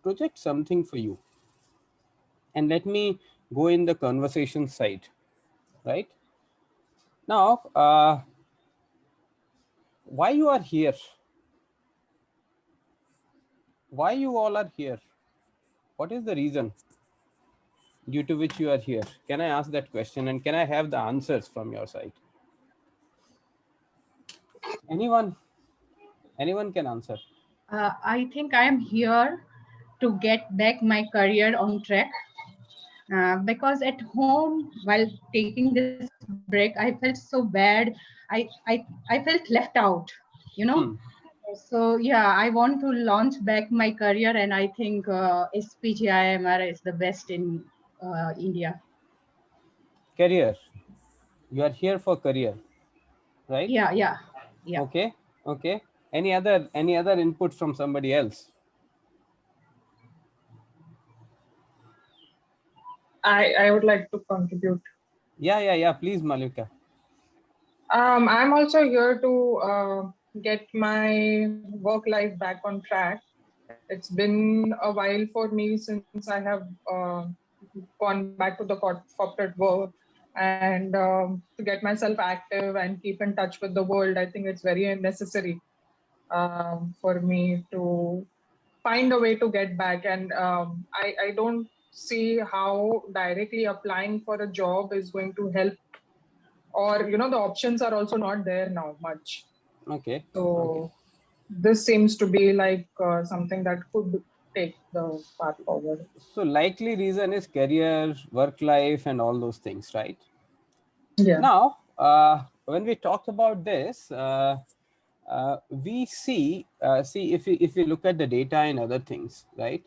project something for you, and let me go in the conversation side. Right now, why you are here? Why you all are here? What is the reason due to which you are here? Can I ask that question, and can I have the answers from your side? Anyone? Anyone can answer. I think I am here to get back my career on track because at home, while taking this break, I felt so bad. I felt left out, you know. Hmm. So yeah, I want to launch back my career, and I think SPGIMR is the best in India. Career. You are here for career, right? Yeah. Okay. Okay. Any other input from somebody else? I would like to contribute. Yeah. Please, Malika. I'm also here to get my work life back on track. It's been a while for me since I have gone back to the corporate world, and to get myself active and keep in touch with the world, I think it's very necessary for me to find a way to get back. And I don't see how directly applying for a job is going to help, or the options are also not there now much. Okay. Okay. So this seems to be like something that could take the path forward. So likely reason is career, work life, and all those things, right? Yeah. Now, when we talk about this, we see if we look at the data and other things, right?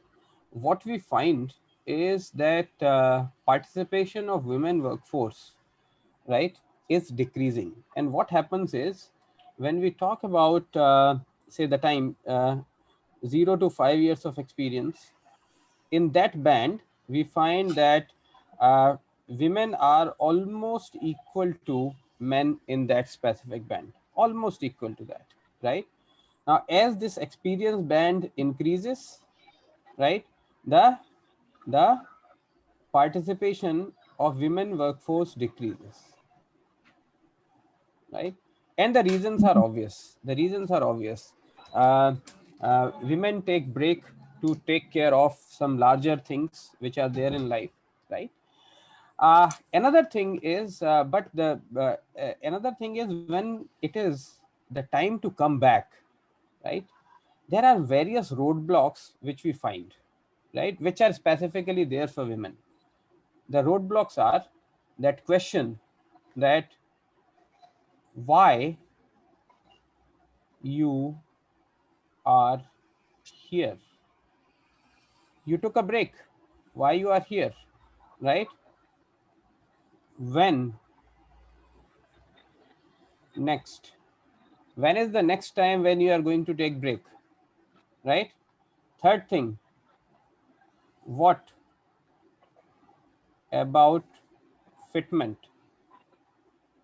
What we find is that participation of women workforce, right, is decreasing. And what happens is, when we talk about say the time 0 to 5 years of experience, in that band we find that women are almost equal to men in that specific band, almost equal to that, right? Now as this experience band increases, right, the the participation of women workforce decreases, right? And the reasons are obvious. The reasons are obvious. uh, Women take break to take care of some larger things which are there in life, right? Another thing is another thing is, when it is the time to come back, right, there are various roadblocks which we find, right, which are specifically there for women. The roadblocks are that question, that why you are here. You took a break. Why you are here, right? When next? When is the next time when you are going to take break, right? Third thing, what about fitment,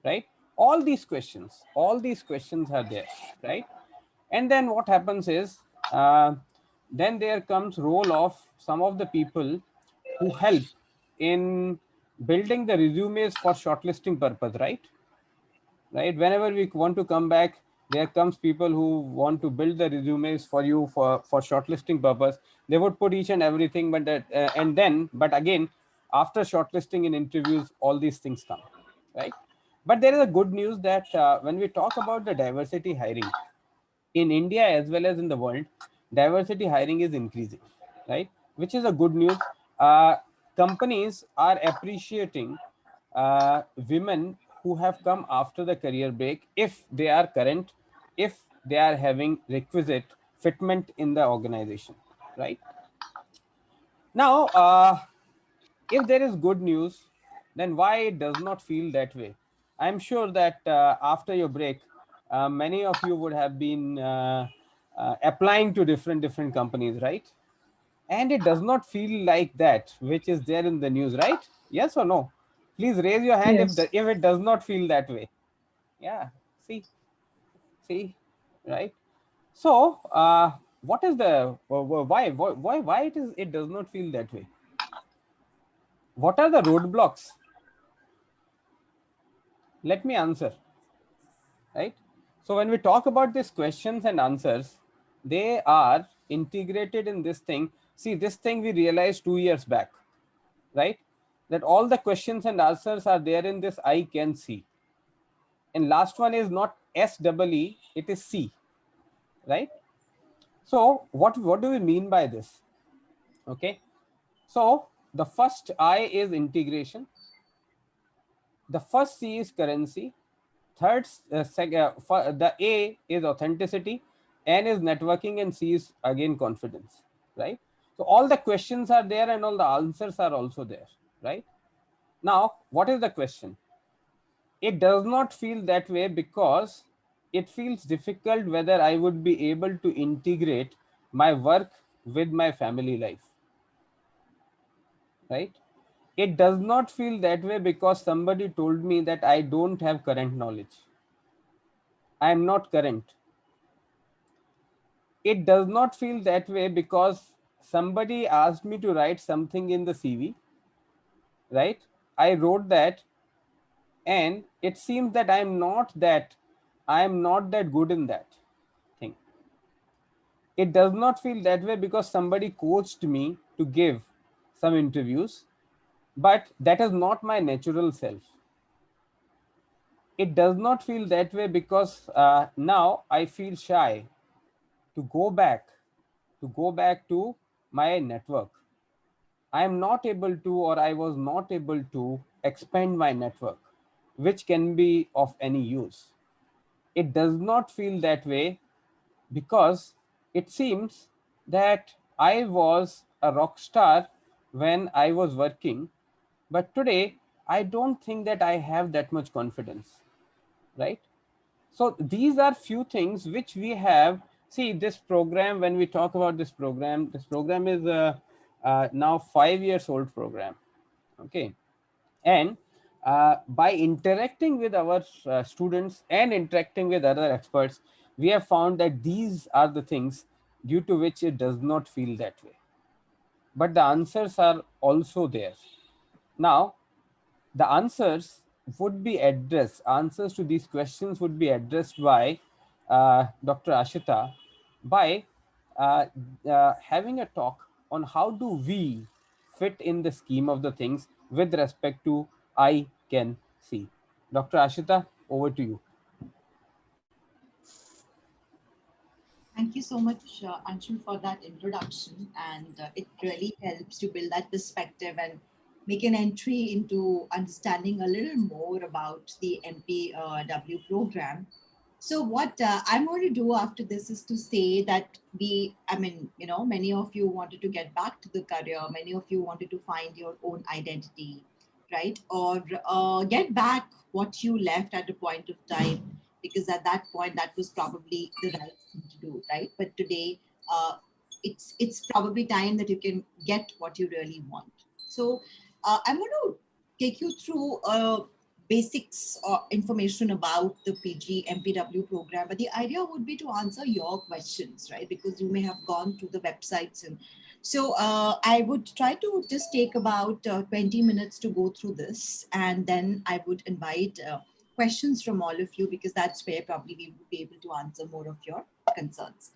right? All these questions are there, right? And then what happens is, then there comes role of some of the people who help in building the resumes for shortlisting purpose, right? Whenever we want to come back, there comes people who want to build the resumes for you for shortlisting purpose. They would put each and everything, but but again, after shortlisting in interviews, all these things come, right? But there is a good news that when we talk about the diversity hiring in India as well as in the world, diversity hiring is increasing, right? Which is a good news. Uh, Companies are appreciating women who have come after the career break, if they are current, if they are having requisite fitment in the organization, right? Now, if there is good news, then why it does not feel that way? I'm sure that after your break, many of you would have been applying to different companies, right? And it does not feel like that, which is there in the news, right? Yes or no? Please raise your hand if Yes. if it does not feel that way. Yeah. See, right? So what is the why it does not feel that way? What are the roadblocks? Let me answer, right? So when we talk about these questions and answers, they are integrated in this thing. See, this thing we realized 2 years back, right? That all the questions and answers are there in this I can see. And last one is not SEE, it is C, right? So what do we mean by this? Okay. So the first I is integration. The first C is currency. Third, the A is authenticity, N is networking, and C is again confidence, right? So all the questions are there and all the answers are also there, right? Now, what is the question? It does not feel that way because it feels difficult whether I would be able to integrate my work with my family life, right? It does not feel that way because somebody told me that I don't have current knowledge. I am not current. It does not feel that way because somebody asked me to write something in the CV, right? I wrote that, and it seems that I am not that good in that thing. It does not feel that way because somebody coached me to give some interviews, but that is not my natural self. It does not feel that way because now I feel shy to go back to my network. I am not able to, or I was not able to expand my network, which can be of any use. It does not feel that way because it seems that I was a rock star when I was working, but today I don't think that I have that much confidence, right? So these are few things which we have. See, this program, when we talk about this program is now 5 years old program. Okay. And by interacting with our students and interacting with other experts, we have found that these are the things due to which it does not feel that way. But the answers are also there. Now, the answers to these questions would be addressed by Dr. Ashita by uh, having a talk on how do we fit in the scheme of the things with respect to I can see. Dr. Ashita, over to you. Thank you so much, Anshul, for that introduction. And it really helps to build that perspective and make an entry into understanding a little more about the MPW program. So, what I'm going to do after this is to say that many of you wanted to get back to the career, many of you wanted to find your own identity, right? Or get back what you left at a point of time, because at that point that was probably the right thing to do, right? But today, uh, it's probably time that you can get what you really want. So, I'm going to take you through basics or information about the PG MPW program, but the idea would be to answer your questions, right? Because you may have gone to the websites, and so I would try to just take about 20 minutes to go through this, and then I would invite questions from all of you, because that's where probably we would be able to answer more of your concerns.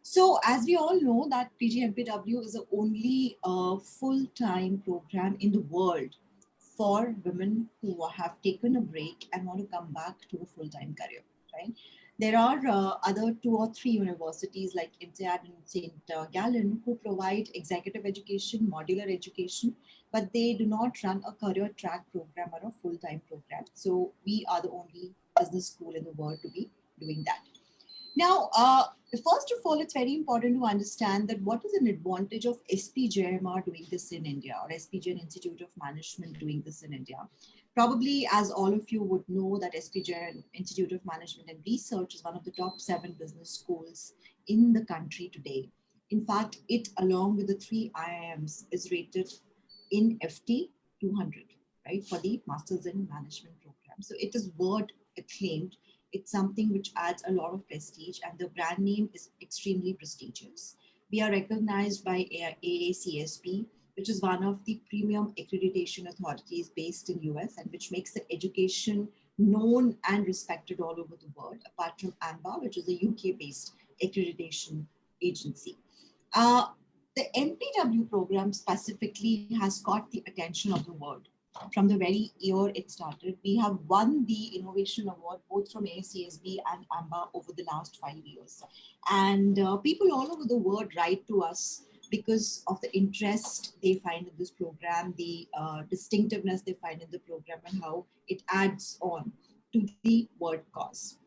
So, as we all know, that PGMPW is the only full-time program in the world for women who have taken a break and want to come back to a full-time career, right? There are other 2 or 3 universities like INSEAD and St. Gallen who provide executive education, modular education, but they do not run a career track program or a full-time program. So we are the only business school in the world to be doing that. Now, first of all, it's very important to understand that what is an advantage of SPJMR doing this in India, or SPJN Institute of Management doing this in India. Probably, as all of you would know, that SPJN Institute of Management and Research is one of the top 7 business schools in the country today. In fact, it, along with the 3 IIMs, is rated in FT 200, right, for the Masters in Management program. So it is world acclaimed. It's something which adds a lot of prestige, and the brand name is extremely prestigious. We are recognized by AACSB, which is one of the premium accreditation authorities based in US and which makes the education known and respected all over the world, apart from AMBA, which is a UK-based accreditation agency. The MPW program specifically has got the attention of the world. From the very year it started, we have won the Innovation Award both from ACSB and AMBA over the last 5 years. And people all over the world write to us because of the interest they find in this program, the distinctiveness they find in the program, and how it adds on to the world cause.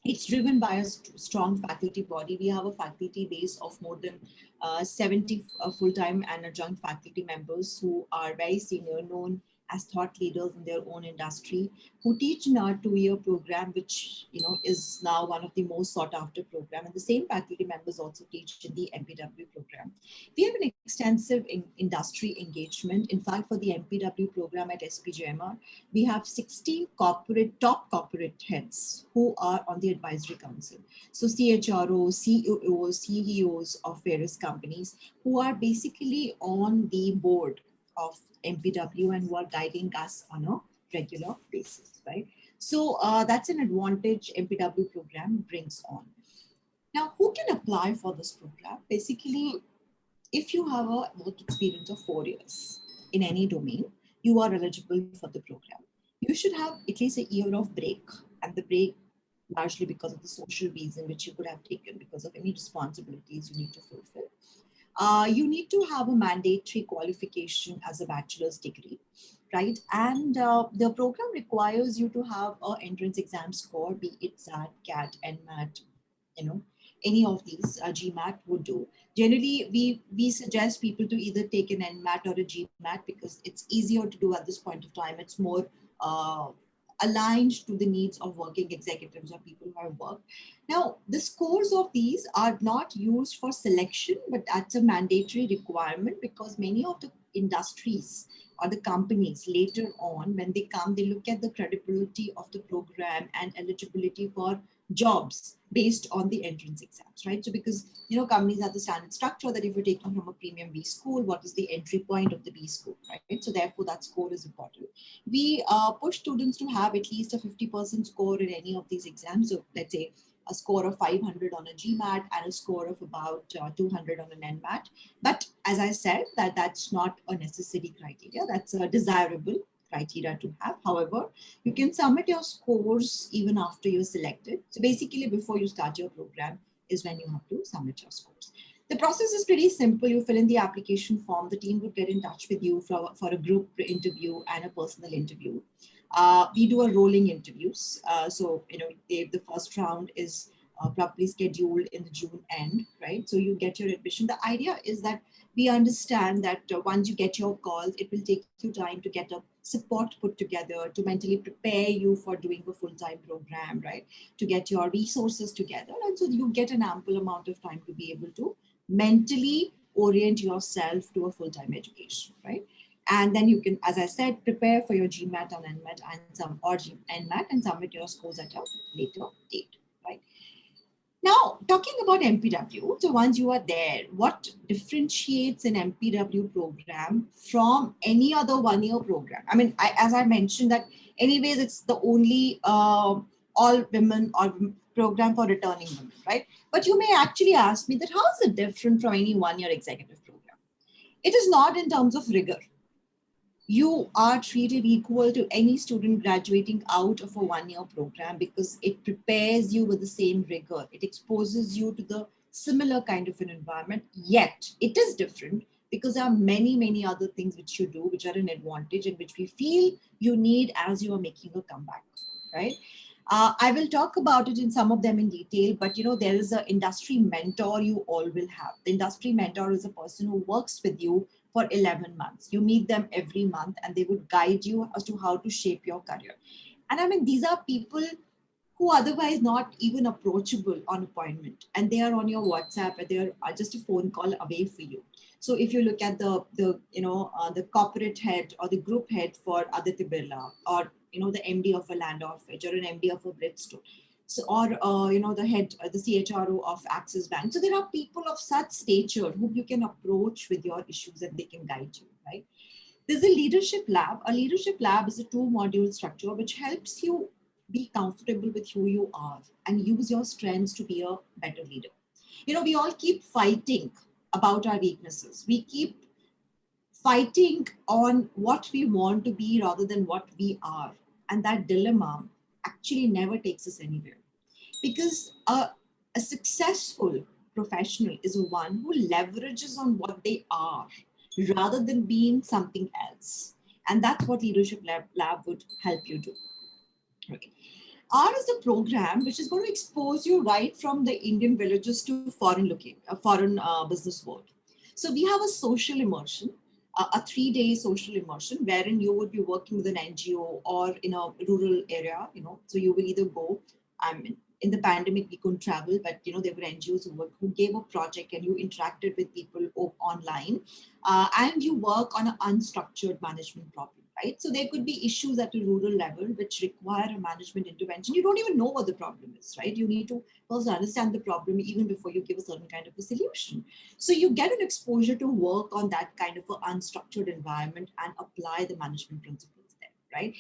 It's driven by a strong faculty body. We have a faculty base of more than 70 full-time and adjunct faculty members who are very senior, known as thought leaders in their own industry, who teach in our 2-year program, which is now one of the most sought after program. And the same faculty members also teach in the MPW program. We have an extensive industry engagement. In fact, for the MPW program at SPJIMR, we have 16 top corporate heads who are on the advisory council. So CHROs, CEOs, CEOs of various companies who are basically on the board of MPW and who are guiding us on a regular basis, right? So that's an advantage MPW program brings on. Now, who can apply for this program? Basically, if you have a work experience of 4 years in any domain, you are eligible for the program. You should have at least a year of break, and the break largely because of the social reason which you could have taken because of any responsibilities you need to fulfill. You need to have a mandatory qualification as a bachelor's degree, right? And the program requires you to have an entrance exam score, be it SAT, CAT, NMAT, any of these, GMAT would do. Generally, we suggest people to either take an NMAT or a GMAT because it's easier to do at this point of time. It's more aligned to the needs of working executives or people who have worked. Now, the scores of these are not used for selection, but that's a mandatory requirement because many of the industries or the companies later on, when they come, they look at the credibility of the program and eligibility for jobs based on the entrance exams, right? So because, companies have the standard structure that if you're taking from a premium B school, what is the entry point of the B school, right? So therefore that score is important. We push students to have at least a 50% score in any of these exams. So let's say a score of 500 on a GMAT and a score of about 200 on an NMAT. But as I said, that's not a necessary criteria. That's a desirable criteria to have. However, you can submit your scores even after you're selected. So basically, before you start your program is when you have to submit your scores. The process is pretty simple. You fill in the application form. The team would get in touch with you for a group interview and a personal interview. We do a rolling interviews. So, the first round is probably scheduled in the June end, right? So you get your admission. The idea is that we understand that once you get your calls, it will take you time to get a support put together, to mentally prepare you for doing a full-time program, right? To get your resources together. And so you get an ample amount of time to be able to mentally orient yourself to a full-time education, right? And then you can, as I said, prepare for your GMAT and NMAT NMAT and submit your scores at a later date, right? Now, talking about MPW, so once you are there, what differentiates an MPW program from any other 1-year program? I mean, as I mentioned that anyways, it's the only all women or program for returning women, right? But you may actually ask me that how is it different from any 1-year executive program? It is not in terms of rigor. You are treated equal to any student graduating out of a 1-year program because it prepares you with the same rigor. It exposes you to the similar kind of an environment, yet it is different because there are many, many other things which you do, which are an advantage and which we feel you need as you are making a comeback, right? I will talk about it in some of them in detail, but there is an industry mentor you all will have. The industry mentor is a person who works with you for 11 months. You meet them every month and they would guide you as to how to shape your career. And I mean, these are people who otherwise not even approachable on appointment, and they are on your WhatsApp and they are just a phone call away for you. So if you look at the corporate head or the group head for Aditya Birla, or the MD of a Land Office or an MD of a Bridgestone, So, or the head, the CHRO of Axis Bank. So there are people of such stature whom you can approach with your issues and they can guide you, right? There's a leadership lab. A leadership lab is a 2-module structure which helps you be comfortable with who you are and use your strengths to be a better leader. We all keep fighting about our weaknesses. We keep fighting on what we want to be rather than what we are. And that dilemma actually never takes us anywhere. Because a successful professional is one who leverages on what they are rather than being something else. And that's what Leadership Lab would help you do. Okay. R is a program which is going to expose you right from the Indian villages to foreign business world. So we have a social immersion, a 3-day social immersion wherein you would be working with an NGO or in a rural area, so you will either go, in the pandemic, we couldn't travel, but there were NGOs who gave a project and you interacted with people online, and you work on an unstructured management problem. Right? So there could be issues at a rural level which require a management intervention. You don't even know what the problem is, right? You need to first understand the problem even before you give a certain kind of a solution. So you get an exposure to work on that kind of an unstructured environment and apply the management principles there, right?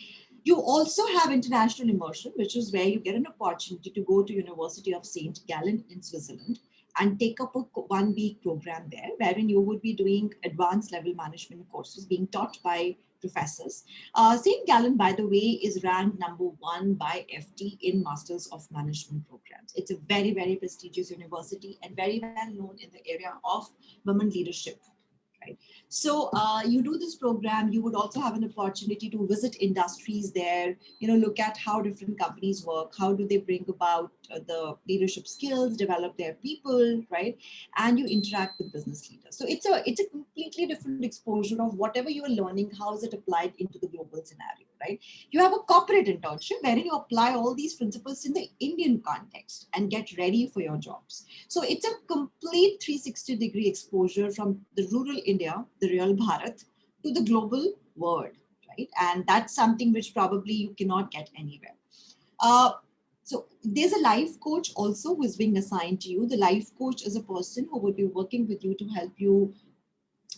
You also have international immersion, which is where you get an opportunity to go to University of St. Gallen in Switzerland and take up a 1-week program there, wherein you would be doing advanced level management courses being taught by professors. St. Gallen, by the way, is ranked #1 by FT in Masters of Management programs. It's a very, very prestigious university and very well known in the area of women leadership. Right? So you do this program, you would also have an opportunity to visit industries there, look at how different companies work, how do they bring about the leadership skills, develop their people, right? And you interact with business leaders. So it's a completely different exposure of whatever you are learning, how is it applied into the global scenario, right? You have a corporate internship wherein you apply all these principles in the Indian context and get ready for your jobs. So it's a complete 360-degree exposure from the rural India, the real Bharat, to the global world, right? And that's something which probably you cannot get anywhere. So there's a life coach also who is being assigned to you. The life coach is a person who will be working with you to help you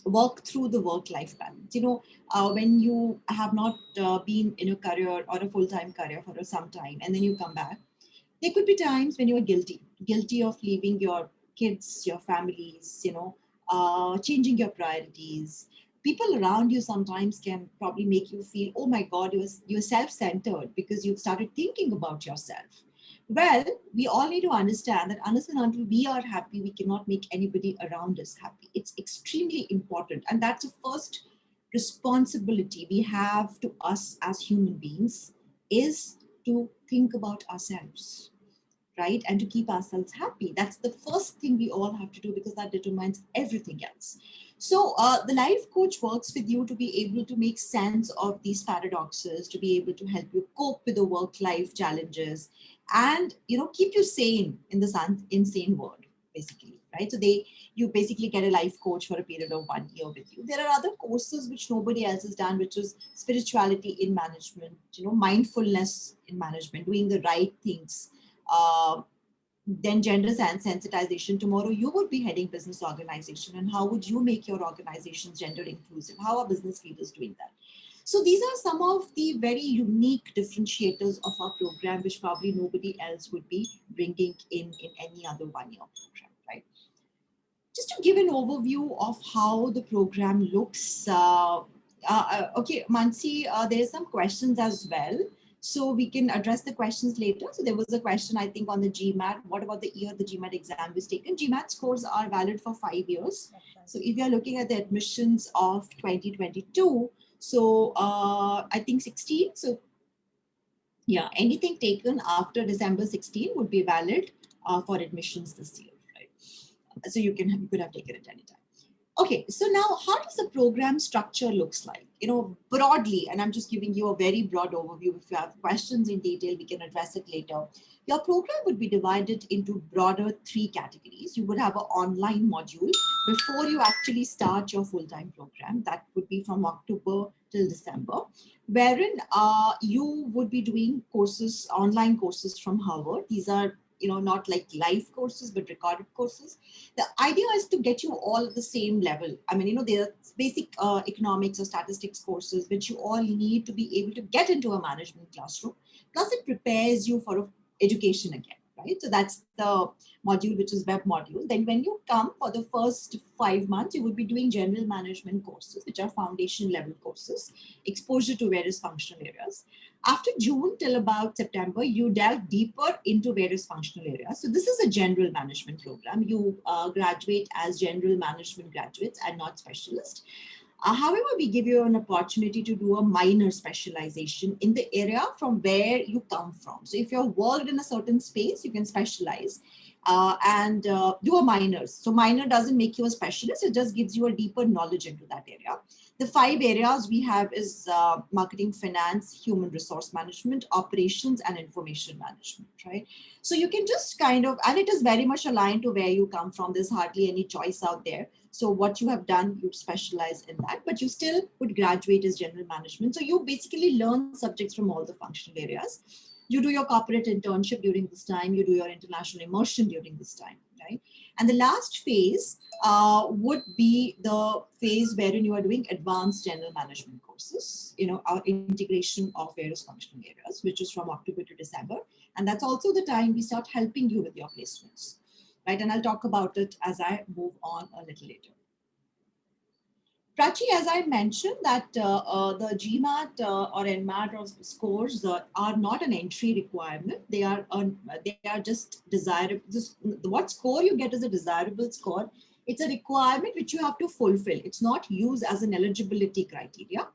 work through the work-life balance. When you have not been in a career or a full-time career for some time, and then you come back, there could be times when you are guilty of leaving your kids, your families, changing your priorities. People around you sometimes can probably make you feel, oh my God, you're self-centered because you've started thinking about yourself. Well, we all need to understand that unless and until we are happy, we cannot make anybody around us happy. It's extremely important. And that's the first responsibility we have to us as human beings, is to think about ourselves, right? And to keep ourselves happy. That's the first thing we all have to do, because that determines everything else. So the life coach works with you to be able to make sense of these paradoxes, to be able to help you cope with the work-life challenges, and keep you sane in this insane world, basically, right? So you basically get a life coach for a period of 1 year with you. There are other courses which nobody else has done, which is spirituality in management, mindfulness in management, doing the right things. Then gender sensitization. Tomorrow you would be heading business organization, and how would you make your organizations gender inclusive? How are business leaders doing that? So these are some of the very unique differentiators of our program, which probably nobody else would be bringing in any other 1-year program, right? Just to give an overview of how the program looks. Okay, Mansi, there are some questions as well. So we can address the questions later. So there was a question, I think, on the GMAT. What about the year the GMAT exam was taken? GMAT scores are valid for 5 years. So if you're looking at the admissions of 2022, so I think 16. So yeah, anything taken after December 16 would be valid for admissions this year, right? So you could have taken it anytime. Okay, so now how does the program structure looks like? Broadly, and I'm just giving you a very broad overview. If you have questions in detail, we can address it later. Your program would be divided into broader 3 categories. You would have an online module before you actually start your full-time program. That would be from October till December, wherein you would be doing courses, online courses from Harvard. These are not like live courses, but recorded courses. The idea is to get you all at the same level. I mean, there are basic economics or statistics courses, which you all need to be able to get into a management classroom. Plus, it prepares you for education again, right? So that's the module, which is web module. Then when you come for the first 5 months, you will be doing general management courses, which are foundation level courses, exposure to various functional areas. After June till about September, you delve deeper into various functional areas. So this is a general management program. You graduate as general management graduates and not specialists. However, we give you an opportunity to do a minor specialization in the area from where you come from. So if you're worked in a certain space, you can specialize and do a minor. So minor doesn't make you a specialist. It just gives you a deeper knowledge into that area. The 5 areas we have is marketing, finance, human resource management, operations, and information management, right? So you can just kind of, and it is very much aligned to where you come from. There's hardly any choice out there. So what you have done, you specialize in that, but you still would graduate as general management. So you basically learn subjects from all the functional areas. You do your corporate internship during this time. You do your international immersion during this time, right? And the last phase would be the phase wherein you are doing advanced general management courses, our integration of various functional areas, which is from October to December. And that's also the time we start helping you with your placements, right? And I'll talk about it as I move on a little later. Prachi, as I mentioned, that the GMAT or NMAT or scores are not an entry requirement. They are just desirable. What score you get is a desirable score. It's a requirement which you have to fulfill. It's not used as an eligibility criteria,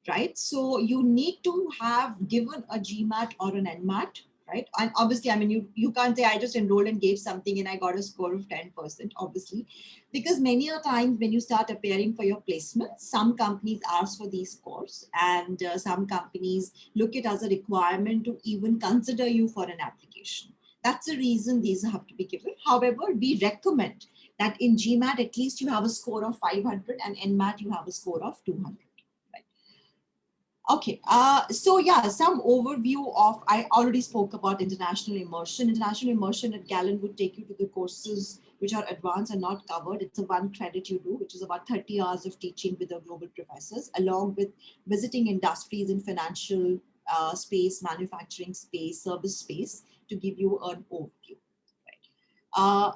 right? So you need to have given a GMAT or an NMAT, right? And obviously, I mean, you can't say I just enrolled and gave something and I got a score of 10%, obviously, because many a times when you start appearing for your placements, some companies ask for these scores and some companies look it as a requirement to even consider you for an application. That's the reason these have to be given. However, we recommend that in GMAT, at least you have a score of 500 and NMAT, you have a score of 200. Okay, so yeah, some overview of, I already spoke about international immersion. International immersion at Gallen would take you to the courses which are advanced and not covered. It's a 1 credit you do, which is about 30 hours of teaching with the global professors, along with visiting industries in financial space, manufacturing space, service space, to give you an overview. Right?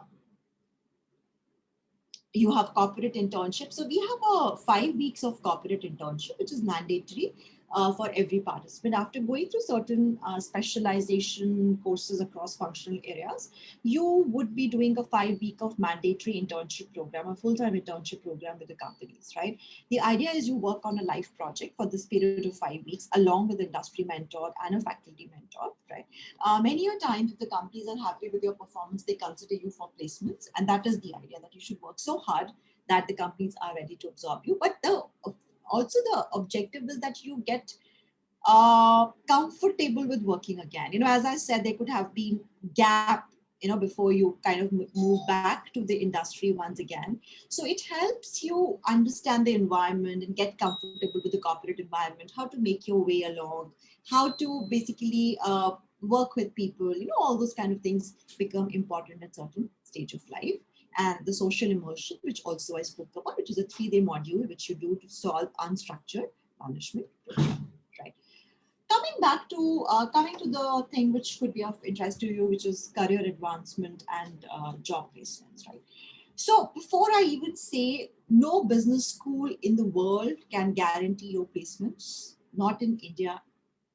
You have corporate internship. So we have 5 weeks of corporate internship, which is mandatory for every participant. After going through certain specialization courses across functional areas, you would be doing a 5 week of mandatory internship program, a full-time internship program with the companies, right? The idea is you work on a live project for this period of 5 weeks, along with an industry mentor and a faculty mentor, right? Many a times, if the companies are happy with your performance, they consider you for placements. And that is the idea, that you should work so hard that the companies are ready to absorb you. But also the objective is that you get comfortable with working again. As I said, there could have been gap, before you kind of move back to the industry once again. So it helps you understand the environment and get comfortable with the corporate environment, how to make your way along, how to basically work with people, all those kind of things become important at certain stage of life. And the social immersion, which also I spoke about, which is a 3-day module, which you do to solve unstructured management program, right? Coming to the thing which could be of interest to you, which is career advancement and job placements, right? So before I even say, no business school in the world can guarantee your placements, not in India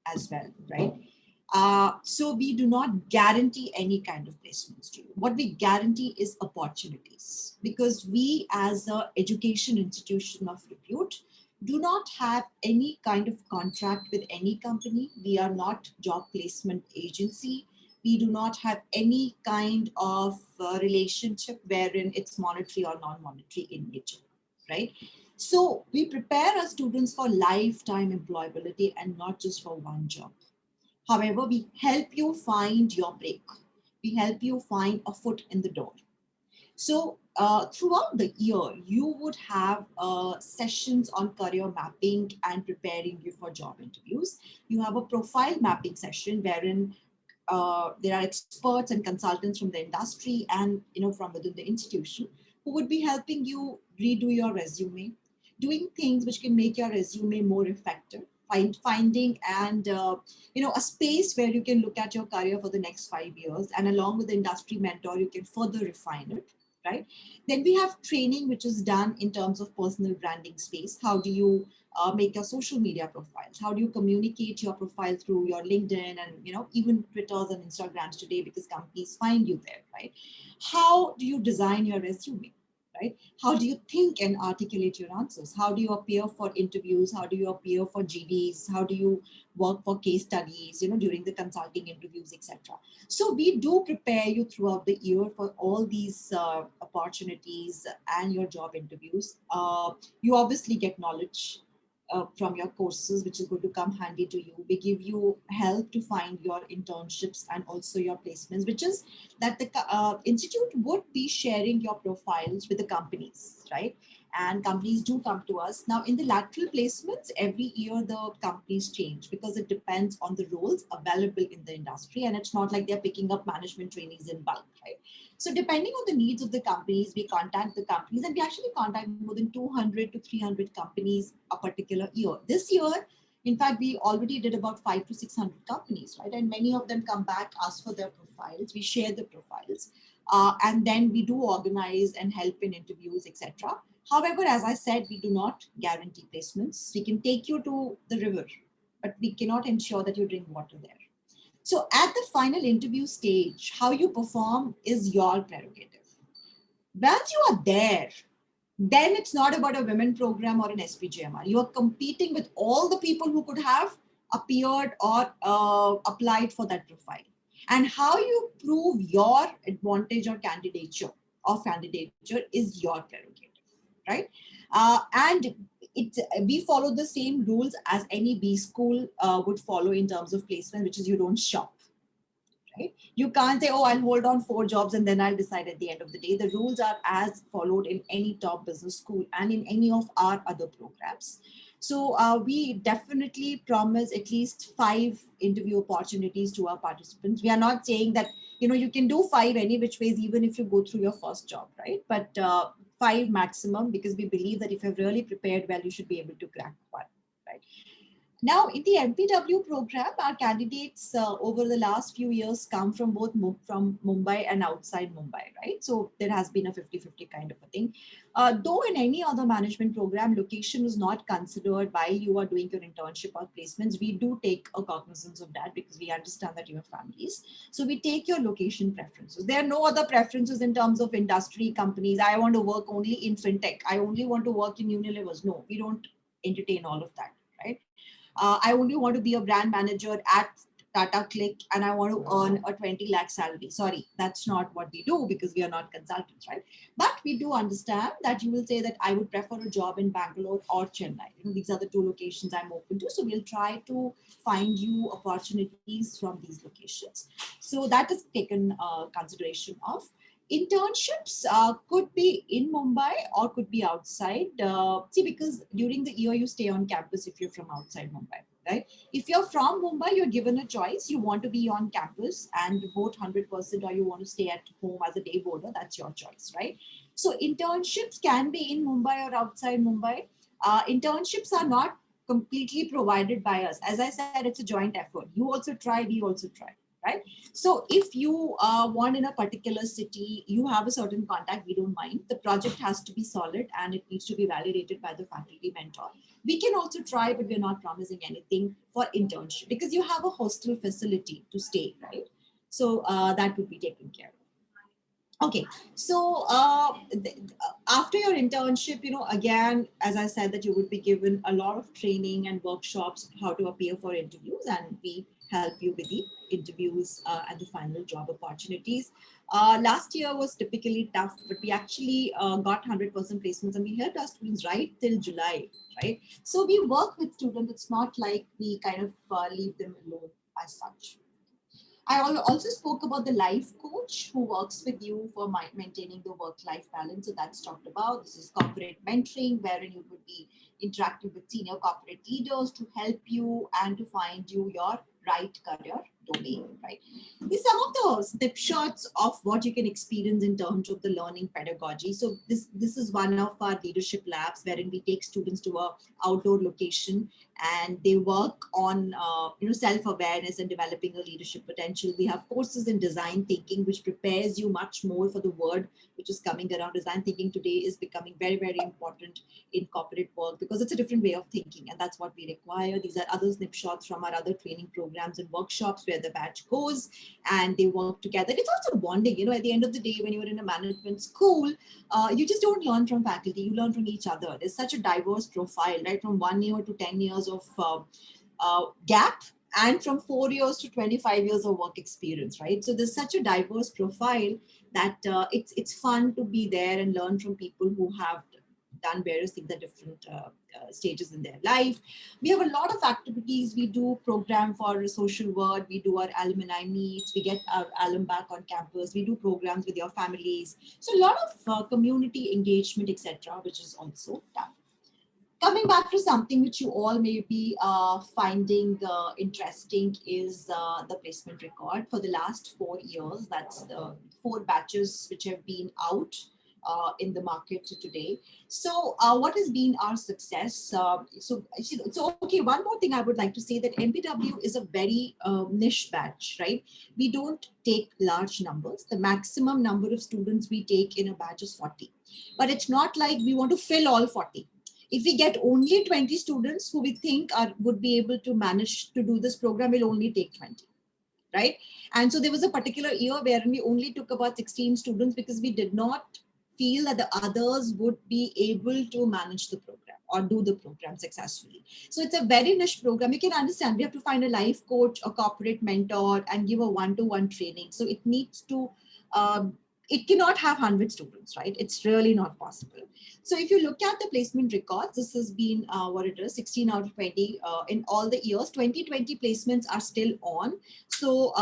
as well, right? So we do not guarantee any kind of placements to you. What we guarantee is opportunities, because we as an education institution of repute do not have any kind of contract with any company. We are not job placement agency. We do not have any kind of relationship wherein it's monetary or non-monetary in nature. right? So we prepare our students for lifetime employability and not just for one job. However, we help you find your break. We help you find a foot in the door. So throughout the year, you would have sessions on career mapping and preparing you for job interviews. You have a profile mapping session wherein there are experts and consultants from the industry and from within the institution who would be helping you redo your resume, doing things which can make your resume more effective, finding and a space where you can look at your career for the next 5 years, and along with the industry mentor you can further refine it, right? Then we have training which is done in terms of personal branding space. How do you make your social media profiles? How do you communicate your profile through your LinkedIn and even Twitters and Instagrams today, because companies find you there, right? How do you design your resume, right? How do you think and articulate your answers? How do you appear for interviews? How do you appear for GDs? How do you work for case studies, during the consulting interviews, etc. So we do prepare you throughout the year for all these opportunities and your job interviews. You obviously get knowledge from your courses, which is going to come handy to you. We give you help to find your internships and also your placements, which is that the institute would be sharing your profiles with the companies, right? And companies do come to us. Now, in the lateral placements, every year the companies change because it depends on the roles available in the industry. And it's not like they're picking up management trainees in bulk, right? So depending on the needs of the companies, we contact the companies, and we actually contact more than 200 to 300 companies a particular year. This year, in fact, we already did about 500 to 600 companies, right? And many of them come back, ask for their profiles. We share the profiles. And then we do organize and help in interviews, etc. However, as I said, we do not guarantee placements. We can take you to the river, but we cannot ensure that you drink water there. So at the final interview stage, how you perform is your prerogative. Once you are there, then it's not about a women program or an SPGMR. You are competing with all the people who could have appeared or applied for that profile. And how you prove your advantage or candidature is your prerogative, right? And we follow the same rules as any B school would follow in terms of placement, which is you don't shop. Right? You can't say, oh, I'll hold on 4 jobs and then I'll decide at the end of the day. The rules are as followed in any top business school and in any of our other programs. So we definitely promise at least 5 interview opportunities to our participants. We are not saying that, you can do 5 any which ways, even if you go through your first job, right? But 5 maximum, because we believe that if you're really prepared well, you should be able to crack one, right? Now, in the MPW program, our candidates over the last few years come from both from Mumbai and outside Mumbai, right? So there has been a 50-50 kind of a thing. Though in any other management program, location is not considered while you are doing your internship or placements. We do take a cognizance of that because we understand that you have families. So we take your location preferences. There are no other preferences in terms of industry companies. I want to work only in fintech. I only want to work in Unilevers. No, we don't entertain all of that, right? I only want to be a brand manager at Tata Click and I want to earn a 20 lakh salary. Sorry, that's not what we do because we are not consultants, right? But we do understand that you will say that I would prefer a job in Bangalore or Chennai. These are the 2 locations I'm open to. So we'll try to find you opportunities from these locations. So that is taken consideration of. Internships could be in Mumbai or could be outside. See, because during the year you stay on campus if you're from outside Mumbai, right? If you're from Mumbai, you're given a choice. You want to be on campus and vote 100% or you want to stay at home as a day boarder, that's your choice, right? So internships can be in Mumbai or outside Mumbai. Internships are not completely provided by us. As I said, it's a joint effort. You also try, we also try. Right? So if you want in a particular city, you have a certain contact, we don't mind. The project has to be solid and it needs to be validated by the faculty mentor. We can also try, but we're not promising anything for internship because you have a hostel facility to stay, right? So that would be taken care of. Okay, so after your internship, again, as I said, that you would be given a lot of training and workshops, how to appear for interviews, and we help you with the interviews and the final job opportunities. Last year was typically tough, but we actually got 100% placements, and we helped our students right till July, right? So we work with students. It's not like we kind of leave them alone as such. I also spoke about the life coach who works with you for maintaining the work-life balance. So that's talked about. This is corporate mentoring, wherein you would be interacting with senior corporate leaders to help you and to find you your right career domain, right? These are some of the snapshots of what you can experience in terms of the learning pedagogy. So this is one of our leadership labs wherein we take students to a outdoor location and they work on self-awareness and developing a leadership potential. We have courses in design thinking, which prepares you much more for the word which is coming around. Design thinking today is becoming very, very important in corporate work because it's a different way of thinking, and that's what we require. These are other snapshots from our other training programs and workshops where the batch goes and they work together. It's also bonding. At the end of the day, when you're in a management school, you just don't learn from faculty, you learn from each other. There's such a diverse profile, right? From 1 year to 10 years of gap, and from 4 years to 25 years of work experience, right? So there's such a diverse profile that it's fun to be there and learn from people who have done various things at different stages in their life. We have a lot of activities. We do program for social work. We do our alumni meets. We get our alum back on campus. We do programs with your families. So a lot of community engagement, etc., which is also done. Coming back to something which you all may be finding interesting is the placement record for the last 4 years. That's the 4 batches which have been out in the market today. So what has been our success? So okay, one more thing I would like to say that MPW is a very niche batch, right? We don't take large numbers. The maximum number of students we take in a batch is 40. But it's not like we want to fill all 40. If we get only 20 students who we think would be able to manage to do this program, we'll only take 20, right? And so there was a particular year where we only took about 16 students because we did not feel that the others would be able to manage the program or do the program successfully. So it's a very niche program. You can understand we have to find a life coach, a corporate mentor, and give a one-to-one training. So it needs to, it cannot have 100 students, right? It's really not possible. So if you look at the placement records, this has been what it is, 16 out of 20 in all the years. 2020 placements are still on. So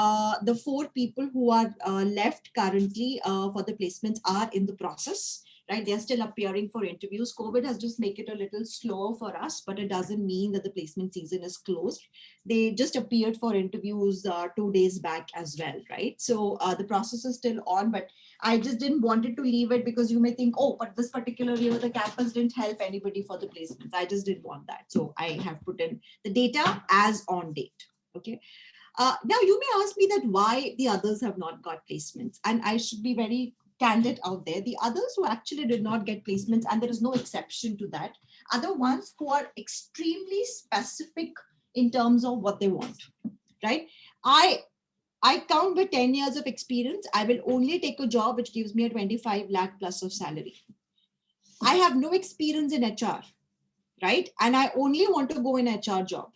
the 4 people who are left currently for the placements are in the process, right? They're still appearing for interviews. COVID has just made it a little slower for us, but it doesn't mean that the placement season is closed. They just appeared for interviews 2 days back as well, right? So the process is still on, but I just didn't want it to leave it because you may think, oh, but this particular year, the campus didn't help anybody for the placements. I just didn't want that. So I have put in the data as on date, okay? Now you may ask me that why the others have not got placements, and I should be very candid out there. The others who actually did not get placements, and there is no exception to that, are the ones who are extremely specific in terms of what they want, right? I count with 10 years of experience. I will only take a job which gives me a 25 lakh plus of salary. I have no experience in HR, right? And I only want to go in HR job.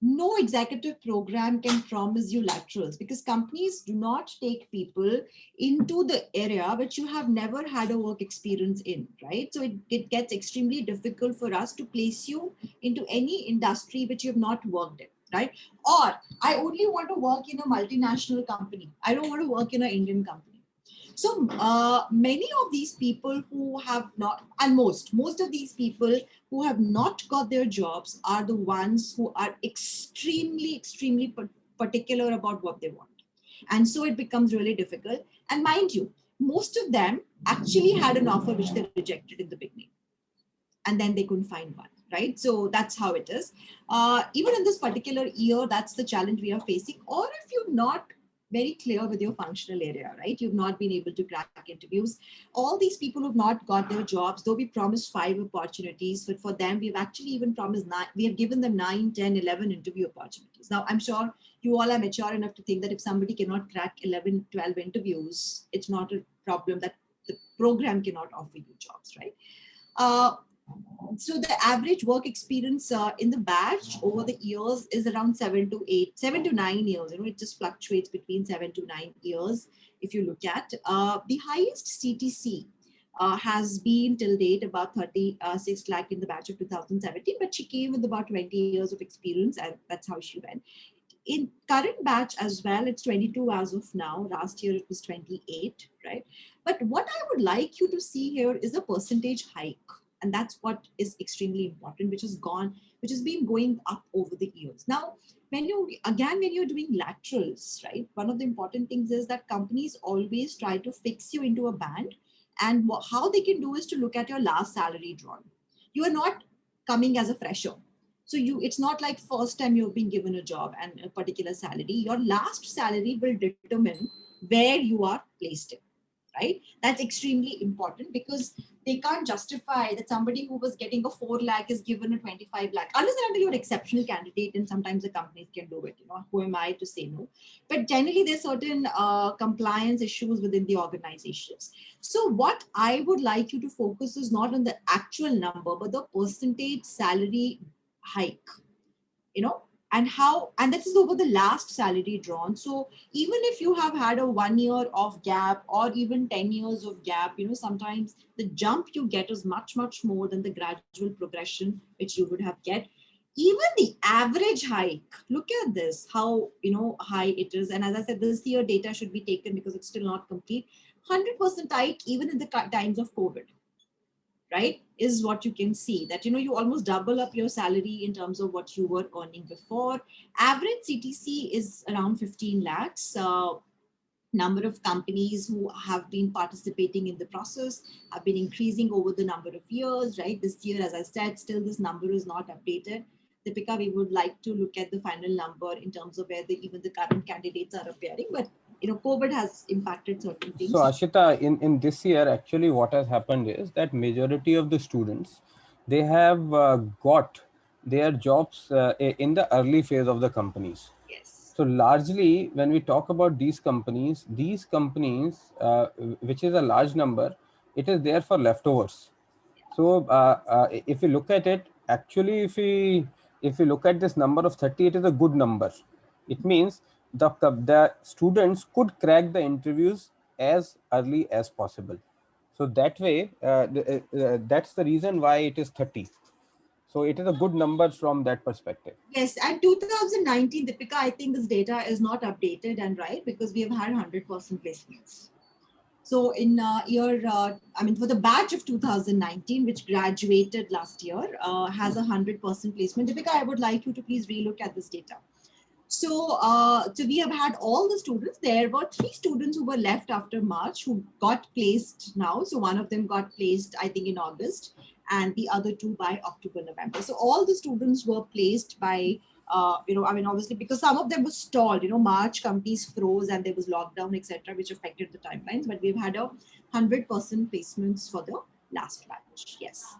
No executive program can promise you laterals because companies do not take people into the area which you have never had a work experience in, right? So it gets extremely difficult for us to place you into any industry which you have not worked in, right? Or I only want to work in a multinational company. I don't want to work in an Indian company. So many of these people who have not, and most of these people who have not got their jobs are the ones who are extremely particular about what they want. And so it becomes really difficult. And mind you, most of them actually had an offer which they rejected in the beginning. And then they couldn't find one, right? So that's how it is. Even in this particular year, that's the challenge we are facing. Or if you're not very clear with your functional area, right? You've not been able to crack interviews. All these people who've not got their jobs, though we promised 5 opportunities, but for them, we've actually even promised 9, we have given them 9, 10, 11 interview opportunities. Now, I'm sure you all are mature enough to think that if somebody cannot crack 11, 12 interviews, it's not a problem that the program cannot offer you jobs, right? So the average work experience in the batch over the years is around 7 to 9 years. It just fluctuates between 7 to 9 years. If you look at the highest CTC has been till date about 36 lakh in the batch of 2017, but she came with about 20 years of experience, and that's how she went. In current batch as well, it's 22 as of now. Last year it was 28, right? But what I would like you to see here is a percentage hike. And that's what is extremely important, which has been going up over the years. Now, when you're doing laterals, right? One of the important things is that companies always try to fix you into a band. And how they can do is to look at your last salary drawn. You are not coming as a fresher. So it's not like first time you've been given a job and a particular salary. Your last salary will determine where you are placed in, right? That's extremely important because they can't justify that somebody who was getting a 4 lakh is given a 25 lakh. Unless and until you're an exceptional candidate, and sometimes the companies can do it. Who am I to say no? But generally, there's certain compliance issues within the organizations. So what I would like you to focus is not on the actual number, but the percentage salary hike. And this is over the last salary drawn. So even if you have had a 1 year of gap or even 10 years of gap, sometimes the jump you get is much, much more than the gradual progression which you would have get. Even the average hike, look at this, how, high it is. And as I said, this year data should be taken because it's still not complete. 100% hike, even in the times of COVID. Right, is what you can see that, you almost double up your salary in terms of what you were earning before. Average CTC is around 15 lakhs. Number of companies who have been participating in the process have been increasing over the number of years, right? This year, as I said, still this number is not updated. Deepika, we would like to look at the final number in terms of where even the current candidates are appearing, but COVID has impacted certain things. So Ashita, in this year, actually what has happened is that majority of the students, they have got their jobs in the early phase of the companies. Yes. So largely when we talk about these companies, which is a large number, it is there for leftovers. So if you look at it, actually, if you look at this number of 30, it is a good number. It means the students could crack the interviews as early as possible. So that way, that's the reason why it is 30. So it is a good number from that perspective. Yes, and 2019, Deepika, I think this data is not updated and right because we have had 100% placements. So in for the batch of 2019, which graduated last year, has 100% placement. Deepika, I would like you to please relook at this data. So we have had all the students. There were 3 students who were left after March who got placed now. So one of them got placed, I think, in August, and the other 2 by October, November. So all the students were placed by, obviously, because some of them were stalled, March companies froze and there was lockdown, etc., which affected the timelines. But we've had 100% placements for the last batch. Yes.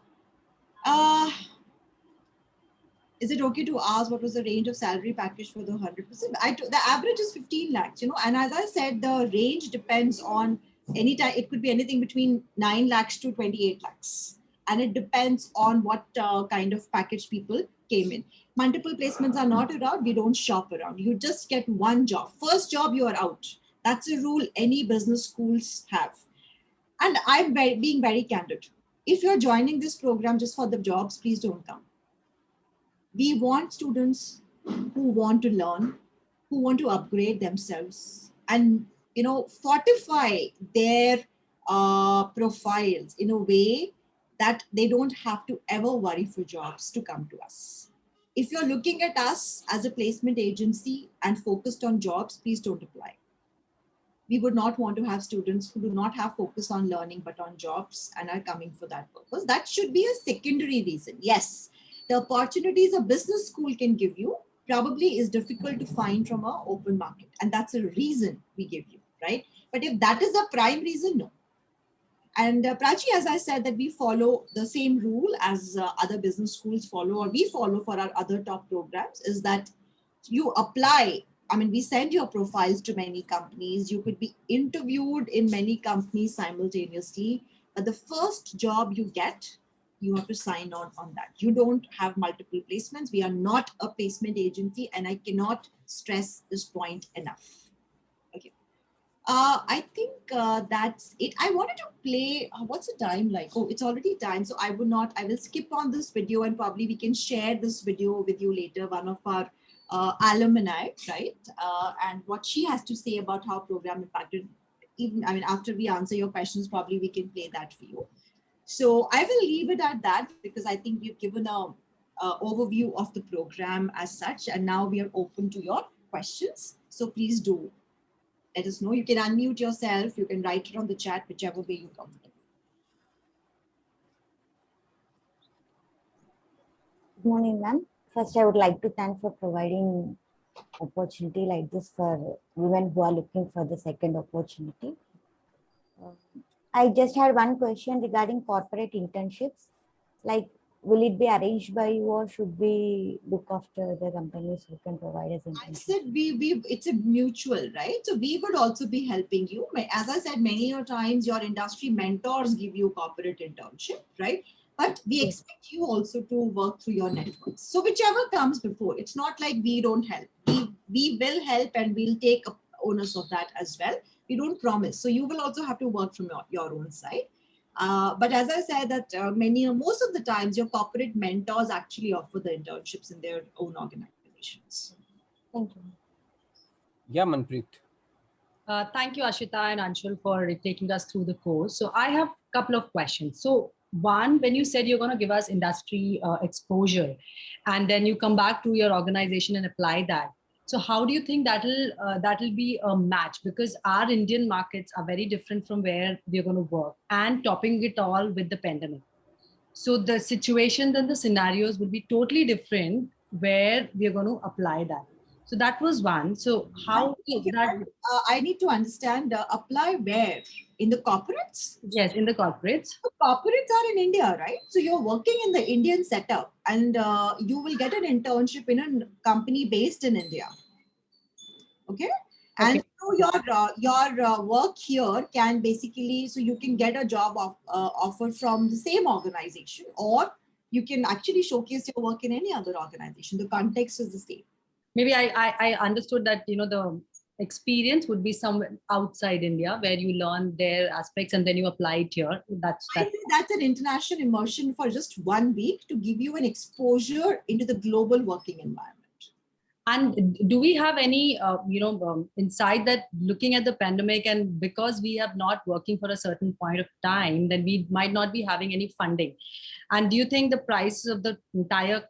Is it okay to ask what was the range of salary package for the 100%? The average is 15 lakhs, and as I said, the range depends on any time. It could be anything between 9 lakhs to 28 lakhs. And it depends on what kind of package people came in. Multiple placements are not allowed. We don't shop around. You just get one job. First job, you are out. That's a rule any business schools have. And I'm being very candid. If you're joining this program just for the jobs, please don't come. We want students who want to learn, who want to upgrade themselves and, fortify their profiles in a way that they don't have to ever worry for jobs to come to us. If you're looking at us as a placement agency and focused on jobs, please don't apply. We would not want to have students who do not have focus on learning but on jobs and are coming for that purpose. That should be a secondary reason. Yes, the opportunities a business school can give you probably is difficult to find from an open market. And that's a reason we give you, right? But if that is the prime reason, no. And Prachi, as I said, that we follow the same rule as other business schools follow, or we follow for our other top programs, is that you apply. We send your profiles to many companies. You could be interviewed in many companies simultaneously. But the first job you get, you have to sign on that. You don't have multiple placements. We are not a placement agency, and I cannot stress this point enough. Okay. I think that's it. I wanted to play, what's the time like? Oh, it's already time. So I will skip on this video, and probably we can share this video with you later, one of our alumni, right? And what she has to say about how program impacted, even, I mean, after we answer your questions, probably we can play that for you. So I will leave it at that, because I think we've given a overview of the program as such, and now we are open to your questions. So please do let us know. You can unmute yourself. You can write it on the chat, whichever way you're comfortable. Good morning, ma'am. First, I would like to thank for providing opportunity like this for women who are looking for the second opportunity. I just had one question regarding corporate internships. Like, will it be arranged by you, or should we look after the companies who can provide us internships? I said it's a mutual, right? So we would also be helping you. As I said, many times your industry mentors give you corporate internship, right? But we expect you also to work through your networks. So whichever comes before, it's not like we don't help. We will help, and we'll take onus of that as well. We don't promise. So you will also have to work from your own side. But as I said, that most of the times your corporate mentors actually offer the internships in their own organizations. Thank you. Yeah, Manpreet. Thank you, Ashita and Anshul, for taking us through the course. So I have a couple of questions. So one, when you said you're going to give us industry exposure, and then you come back to your organization and apply that. So how do you think that'll be a match? Because our Indian markets are very different from where we're going to work, and topping it all with the pandemic. So the situations and the scenarios will be totally different where we're going to apply that. So that was one. So how is that? I need to understand, apply where? In the corporates? Yes, in the corporates. So corporates are in India, right? So you're working in the Indian setup, and you will get an internship in a company based in India. Okay. And so your work here can basically, so you can get a job offer from the same organization, or you can actually showcase your work in any other organization. The context is the same. Maybe I understood that, the experience would be somewhere outside India where you learn their aspects and then you apply it here. I think that's an international immersion for just 1 week to give you an exposure into the global working environment. And do we have any, insight that looking at the pandemic, and because we are not working for a certain point of time, then we might not be having any funding. And do you think the price of the entire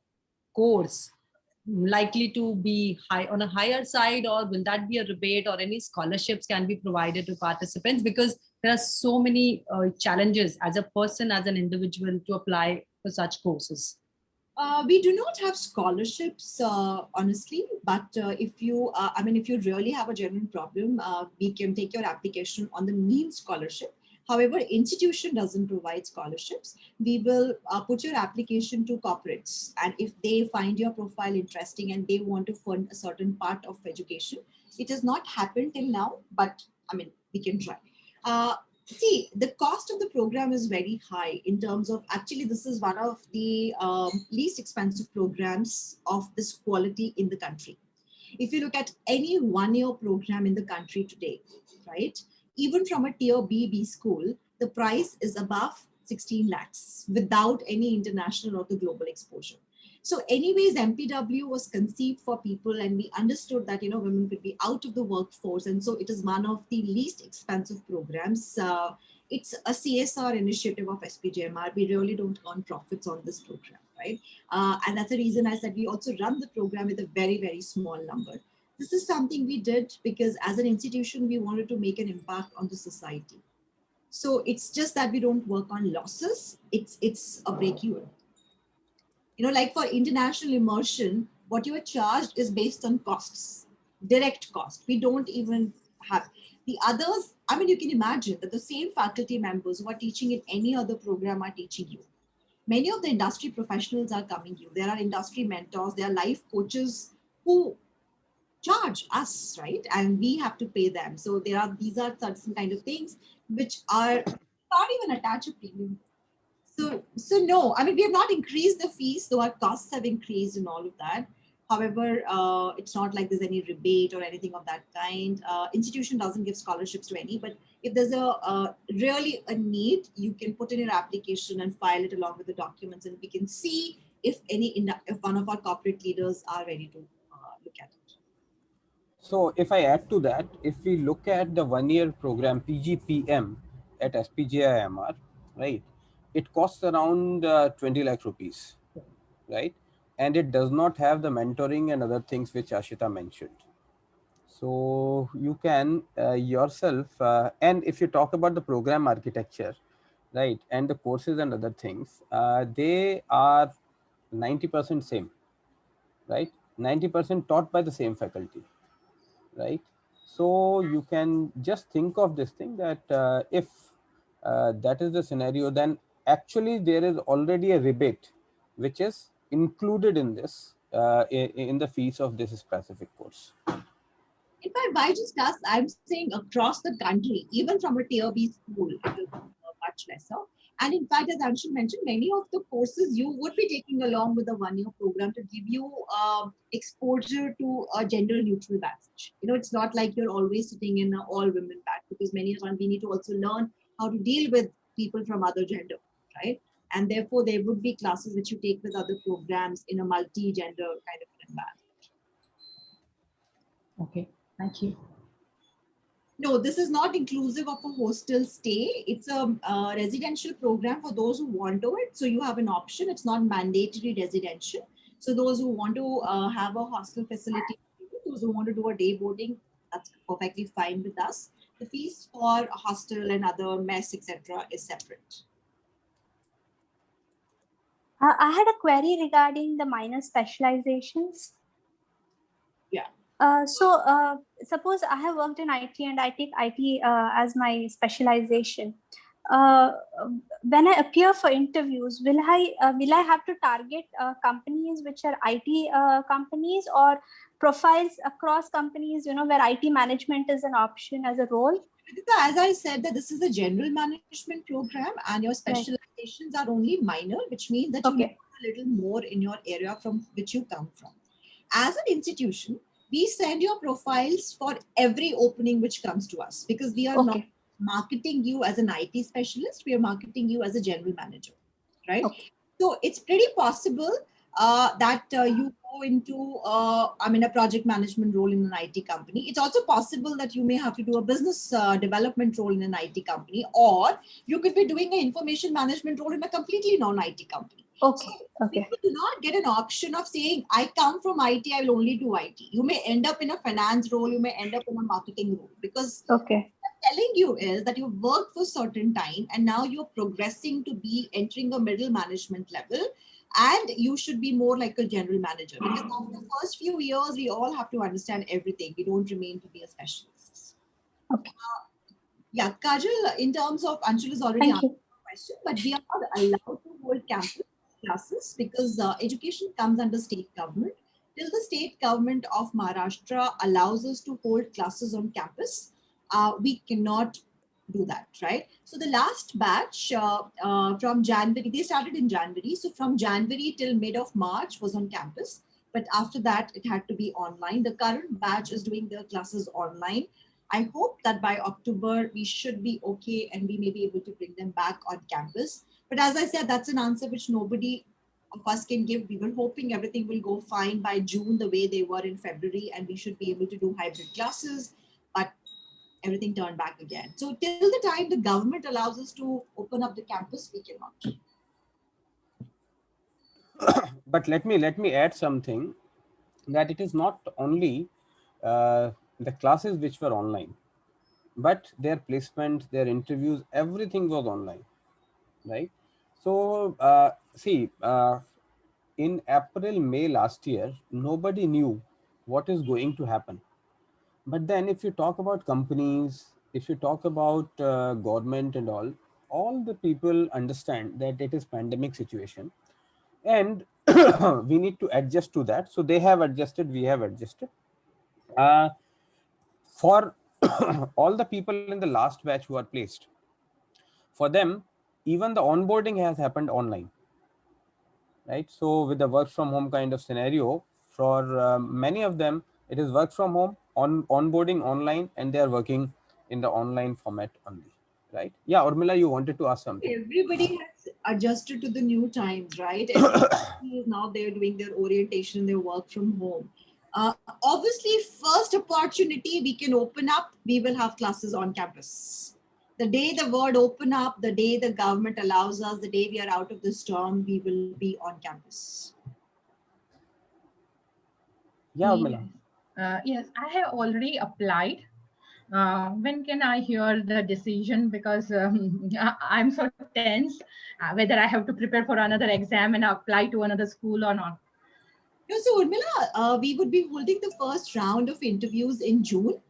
course likely to be high on a higher side, or will that be a rebate, or any scholarships can be provided to participants? Because there are so many challenges as a person, as an individual, to apply for such courses. We do not have scholarships, honestly, but if you really have a genuine problem, we can take your application on the NEEM scholarship. However, institution doesn't provide scholarships. We will put your application to corporates, and if they find your profile interesting and they want to fund a certain part of education, it has not happened till now, but we can try. See, the cost of the program is very high in terms of, actually, this is one of the least expensive programs of this quality in the country. If you look at any one-year program in the country today, right, even from a tier B school, the price is above 16 lakhs without any international or the global exposure. So anyways, MPW was conceived for people, and we understood that, women could be out of the workforce. And so it is one of the least expensive programs. It's a CSR initiative of SPJMR. We really don't earn profits on this program, right? And that's the reason I said we also run the program with a very, very small number. This is something we did because as an institution, we wanted to make an impact on the society. So it's just that we don't work on losses. It's a break even. Like for international immersion, what you are charged is based on costs, direct cost. We don't even have the others. You can imagine that the same faculty members who are teaching in any other program are teaching you. Many of the industry professionals are coming you. There are industry mentors, there are life coaches who charge us, right? And we have to pay them. So these are certain kind of things which are not even attached to premium. So no, I mean, we have not increased the fees, though our costs have increased and all of that. However, it's not like there's any rebate or anything of that kind. Institution doesn't give scholarships to any, but if there's really a need, you can put in your application and file it along with the documents, and we can see if if one of our corporate leaders are ready to look at it. So if I add to that, if we look at the 1-year program PGPM at SPJIMR, right, it costs around 20 lakh rupees, right? And it does not have the mentoring and other things which Ashita mentioned. So you can yourself, and if you talk about the program architecture, right, and the courses and other things, they are 90% same, right? 90% taught by the same faculty, right? So you can just think of this thing that if that is the scenario, then actually there is already a rebate which is included in this in the fees of this specific course. In fact, why just us? I'm saying across the country, even from a tier B school, it will be much lesser. And in fact, as Anshul mentioned, many of the courses you would be taking along with the 1-year program to give you exposure to a gender neutral batch. You know, it's not like you're always sitting in an all women batch, because many of us, we need to also learn how to deal with people from other gender, right? And therefore, there would be classes which you take with other programs in a multi-gender kind of environment. Okay, thank you. No, this is not inclusive of a hostel stay. It's a residential program for those who want to it. So you have an option. It's not mandatory residential. So those who want to have a hostel facility, those who want to do a day boarding, that's perfectly fine with us. The fees for a hostel and other mess, etc., is separate. I had a query regarding the minor specializations. Yeah. Suppose I have worked in IT and I take IT as my specialization. When I appear for interviews, will I have to target companies which are IT companies, or profiles across companies, you know, where IT management is an option as a role? As I said, that this is a general management program and your specializations are only minor, which means that you need a little more in your area from which you come from. As an institution, we send your profiles for every opening which comes to us, because we are not marketing you as an IT specialist, we are marketing you as a general manager, right? So it's pretty possible that you go into a project management role in an IT company. It's also possible that you may have to do a business development role in an IT company, or you could be doing an information management role in a completely non-IT company. People do not get an option of saying, I come from IT, I will only do IT. You may end up in a finance role, you may end up in a marketing role, because what I'm telling you is that you've worked for a certain time and now you're progressing to be entering a middle management level, and you should be more like a general manager. Because after the first few years, we all have to understand everything. We don't remain to be a specialist. Yeah, Kajal, in terms of, Anshul has already answered the question, but we are not allowed to hold campus classes because education comes under state government. Till the state government of Maharashtra allows us to hold classes on campus, we cannot do that, right? So the last batch from January, they started in January. So from January till mid of March was on campus, but after that it had to be online. The current batch is doing their classes online. I hope that by October we should be okay and we may be able to bring them back on campus. But as I said, that's an answer which nobody of us can give. We were hoping everything will go fine by June the way they were in February, and we should be able to do hybrid classes, but everything turned back again. So till the time the government allows us to open up the campus, we cannot. But let me add something, that it is not only the classes which were online, but their placement, their interviews, everything was online, right? So in April, May last year, nobody knew what is going to happen. But then if you talk about companies, if you talk about government and all the people understand that it is pandemic situation, and we need to adjust to that. So they have adjusted, we have adjusted. For all the people in the last batch who are placed, for them, even the onboarding has happened online, right? So with the work from home kind of scenario, for many of them, it is work from home, onboarding online, and they are working in the online format only, right? Yeah, Urmila, you wanted to ask something. Everybody has adjusted to the new times, right? Everybody is now they're doing their orientation, their work from home. Obviously, first opportunity we can open up, we will have classes on campus. The day the world open up, the day the government allows us, the day we are out of the storm, we will be on campus. Yeah, Urmila. Yes, I have already applied. When can I hear the decision? Because I'm so tense whether I have to prepare for another exam and apply to another school or not. No, so Urmila, we would be holding the first round of interviews in June,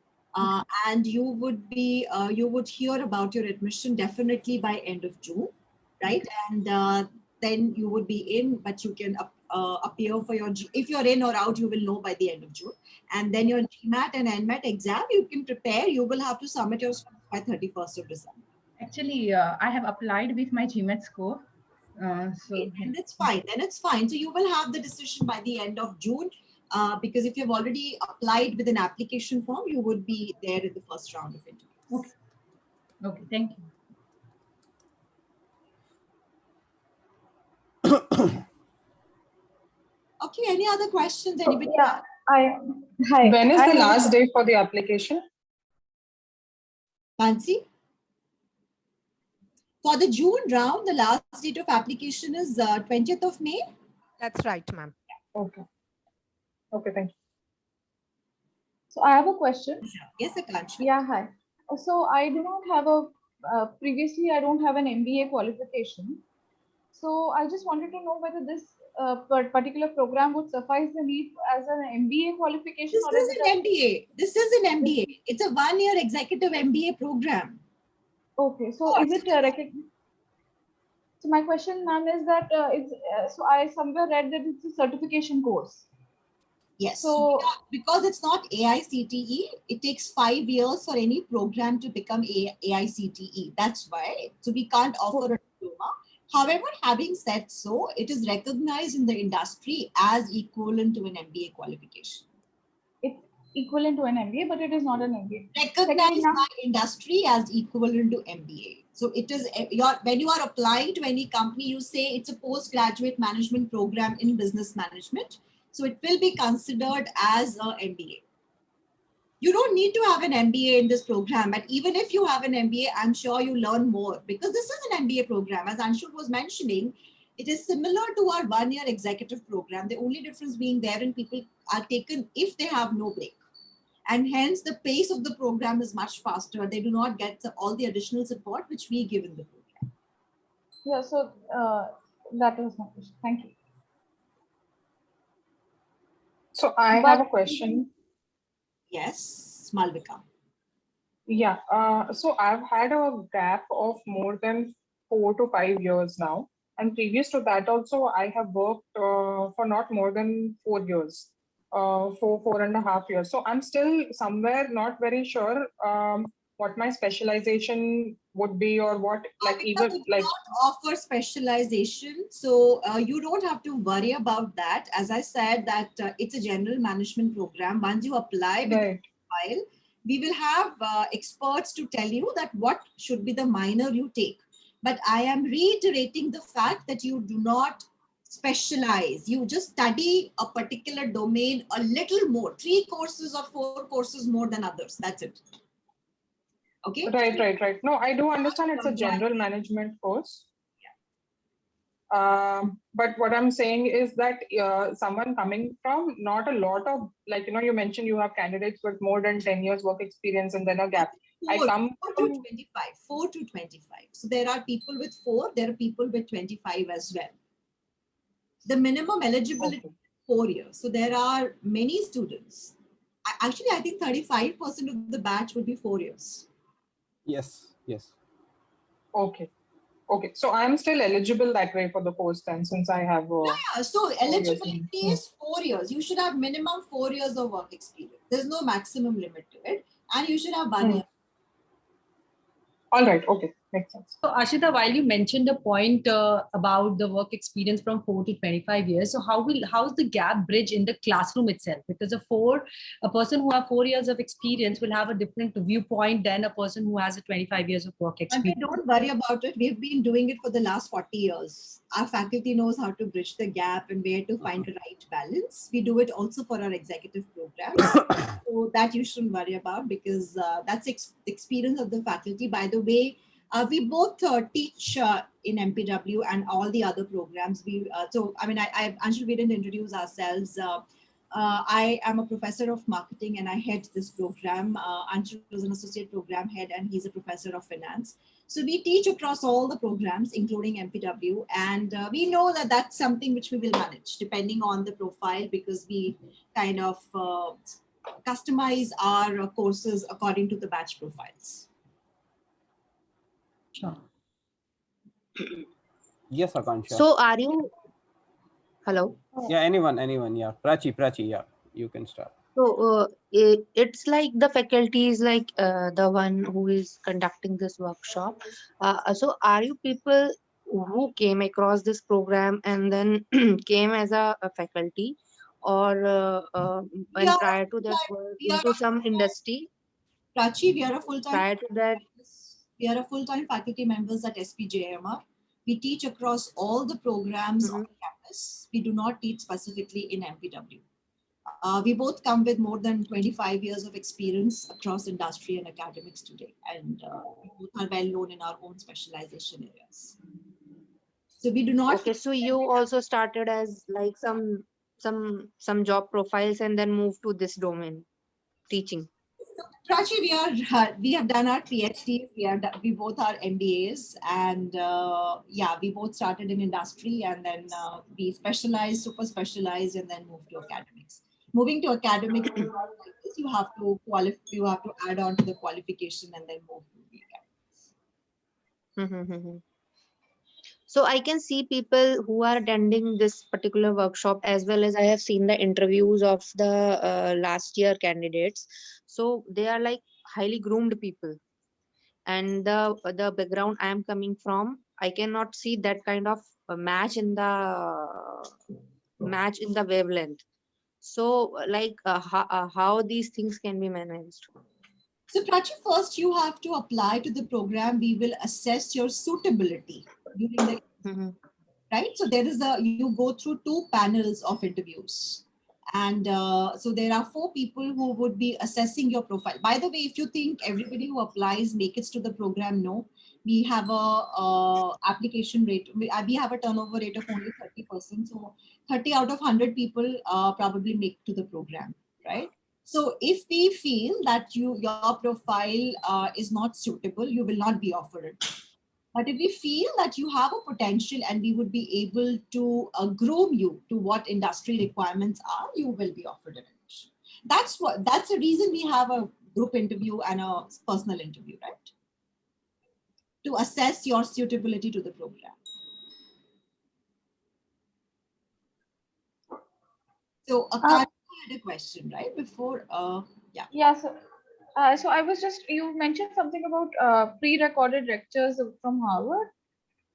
and you would hear about your admission definitely by end of June, right? And then you would be in, but you can appear for your if you're in or out, you will know by the end of June. And then your GMAT and NMAT exam, you can prepare. You will have to submit your score by 31st of December. Actually, I have applied with my GMAT score. Okay, and that's fine. Then it's fine. So you will have the decision by the end of June, because if you've already applied with an application form, you would be there in the first round of interviews. Okay, thank you. Okay, any other questions? Anybody? Yeah, hi. When is I the have a last day for the application? Fancy? For the June round, the last date of application is 20th of May. That's right, ma'am. Okay. Okay, thank you. So I have a question. Yes, Akanksha. Yeah, hi. So I do not have a, previously I don't have an MBA qualification. So I just wanted to know whether this particular program would suffice the need as an MBA qualification. This is an MBA. This is an MBA. It's a one-year executive MBA program. Okay, so is it recognized? So my question, ma'am, is that so I somewhere read that it's a certification course. Yes. So because it's not AICTE, it takes 5 years for any program to become AICTE. That's why. So we can't offer a diploma. However, having said so, it is recognized in the industry as equivalent to an MBA qualification. it's equivalent to an MBA, but it is not an MBA. Recognized by industry as equivalent to MBA. So it is when you are applying to any company, you say it's a postgraduate management program in business management. So it will be considered as a MBA. You don't need to have an MBA in this program, but even if you have an MBA, I'm sure you learn more because this is an MBA program. As Anshul was mentioning, it is similar to our one-year executive program. The only difference being therein people are taken if they have no break. And hence the pace of the program is much faster. They do not get all the additional support which we give in the program. Yeah, so that was my question. Thank you. So I have a question. Yes, Malvika. Yeah, so I've had a gap of more than 4 to 5 years now. And previous to that also, I have worked for not more than 4 years, for 4.5 years. So I'm still somewhere not very sure what my specialization would be or what, like even We like. do not offer specialization. So you don't have to worry about that. As I said that it's a general management program. Once you apply with Right. the file, we will have experts to tell you that what should be the minor you take. But I am reiterating the fact that you do not specialize. You just study a particular domain a little more, 3 courses or 4 courses more than others. That's it. Okay. Right. No, I do understand it's a general management course. But what I'm saying is that someone coming from not a lot of, like, you mentioned you have candidates with more than 10 years work experience and then a gap. 4 to 25. So there are people with 4, there are people with 25 as well. The minimum eligibility is 4 years. So there are many students. Actually, I think 35% of the batch would be 4 years. Yes. Okay. So I'm still eligible that way for the course then, since I have. Yeah. So eligibility is 4 years. You should have minimum 4 years of work experience. There's no maximum limit to it, and you should have 1 year. All right. Okay. Makes sense. So Ashita, while you mentioned the point about the work experience from 4 to 25 years, so how's the gap bridge in the classroom itself? Because a person who have 4 years of experience will have a different viewpoint than a person who has a 25 years of work And we experience. don't worry about it. We've been doing it for the last 40 years. Our faculty knows how to bridge the gap and where to find the right balance. We do it also for our executive programs. So that you shouldn't worry about, because that's experience of the faculty. By the way, we both teach in MPW and all the other programs. Anshul, we didn't introduce ourselves. I am a professor of marketing and I head this program. Anshul is an associate program head and he's a professor of finance. So we teach across all the programs, including MPW, and we know that that's something which we will manage depending on the profile, because we kind of customize our courses according to the batch profiles. Sure. Yes, Akansha. So are you, hello? Yeah, anyone, yeah. Prachi, yeah, you can start. So it's like the faculty is like the one who is conducting this workshop. So are you people who came across this program and then came as a faculty, or when Yeah, prior to that were into some industry? Prachi, we are a full-time. Prior to that, we are a full-time faculty members at SPJIMR. We teach across all the programs on campus. We do not teach specifically in MPW. We both come with more than 25 years of experience across industry and academics today, and we both are well known in our own specialization areas. So we do not. okay, so you also started as like some job profiles and then moved to this domain, teaching. Prachi, we have done our PhD. We both are MBAs, and we both started in industry, and then we specialized, super specialized, and then moved to academics. Moving to academics, you have to add on to the qualification and then move to the academics. So I can see people who are attending this particular workshop, as well as I have seen the interviews of the last year candidates. So they are like highly groomed people, and the background I am coming from, I cannot see that kind of a match in the wavelength. So like how these things can be managed? So Prachi, first you have to apply to the program. We will assess your suitability during the right. So you go through 2 panels of interviews, and so there are 4 people who would be assessing your profile. By the way, if you think everybody who applies make it to the program, no, we have a application rate. We have a turnover rate of only 30%. So 30 out of 100 people probably make to the program, right? So if we feel that your profile is not suitable, you will not be offered it. But if we feel that you have a potential and we would be able to groom you to what industry requirements are, you will be offered an admission. That's the reason we have a group interview and a personal interview, right? To assess your suitability to the program. So Akansha had a question, right? Before, yeah. Yeah, so I was just, you mentioned something about pre-recorded lectures from Harvard.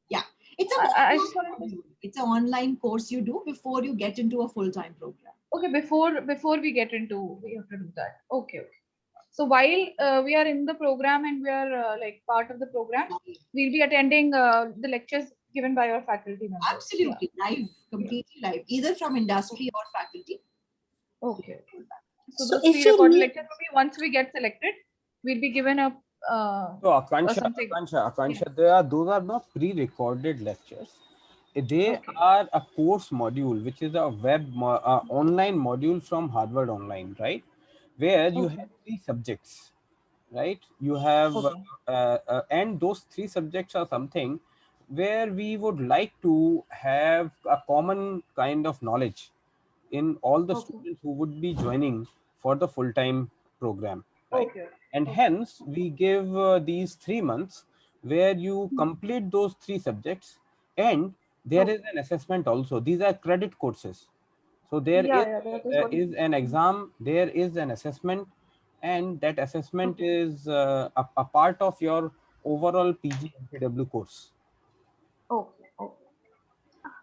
Yeah, it's an online course you do before you get into a full-time program. Okay, before we get into, we have to do that. Okay. So while we are in the program and we are like part of the program, we'll be attending the lectures given by our faculty members. Absolutely, live, completely live, either from industry or faculty. Okay. So those pre-recorded lectures will be once we get selected, we'll be given a so Akansha, those are not pre-recorded lectures. They are a course module, which is a online module from Harvard Online, right? Where you have 3 subjects, right? You have, and those 3 subjects are something where we would like to have a common kind of knowledge in all the students who would be joining for the full-time program, right? And hence we give these 3 months where you complete those 3 subjects, and there is an assessment also. These are credit courses. So there is an exam, there is an assessment, and that assessment is a part of your overall PG MPW course. Okay. Okay.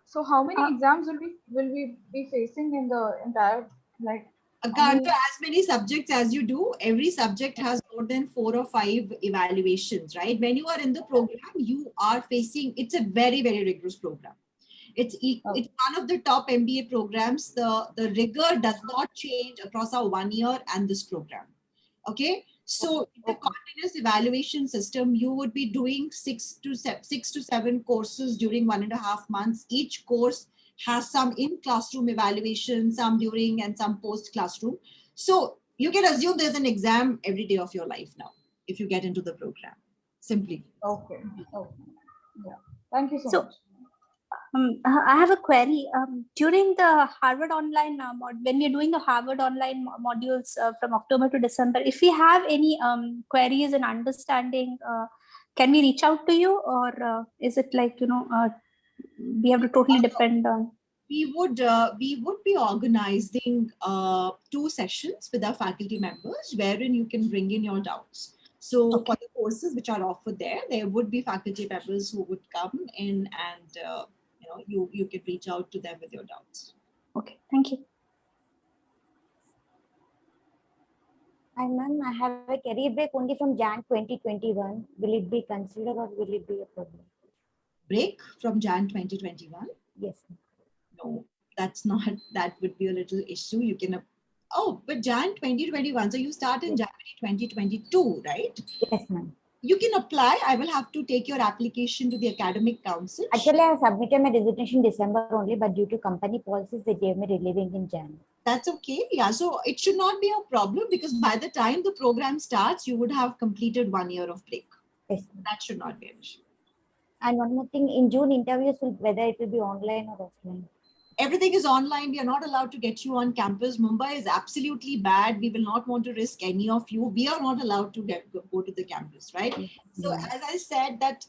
So how many exams will we be facing in the entire, like, Akanta, as many subjects as you do, every subject has more than 4 or 5 evaluations, right? When you are in the program, you are facing, it's a very, very rigorous program. It's one of the top MBA programs. The rigor does not change across our 1 year and this program. Okay. So the continuous evaluation system, you would be doing 6 to 7 courses during 1.5 months. Each course has some in classroom evaluation, some during and some post classroom. So you can assume there's an exam every day of your life now if you get into the program. Simply. Okay. Okay. Yeah. Thank you so much. I have a query. During the Harvard Online when we are doing the Harvard Online modules from October to December, if we have any queries and understanding, can we reach out to you, or is it like, we have to totally depend on? We would be organizing 2 sessions with our faculty members wherein you can bring in your doubts. So for the courses which are offered there would be faculty members who would come in and you can reach out to them with your doubts. Okay, thank you. And ma'am, I have a career break only from Jan 2021. Will it be considered or will it be a problem? Break from Jan 2021? Yes. No, that's not, that would be a little issue. You can, but Jan 2021, so you start in January 2022, right? Yes, ma'am. You can apply. I will have to take your application to the academic council. Actually, I submitted my resignation December only, but due to company policies, they gave me relieving in Jan. That's okay. Yeah, so it should not be a problem because by the time the program starts, you would have completed 1 year of break. Yes. That should not be an issue. And one more thing, in June interviews, whether it will be online or offline? Everything is online. We are not allowed to get you on campus. Mumbai is absolutely bad. We will not want to risk any of you. We are not allowed to go to the campus, right? So as I said, that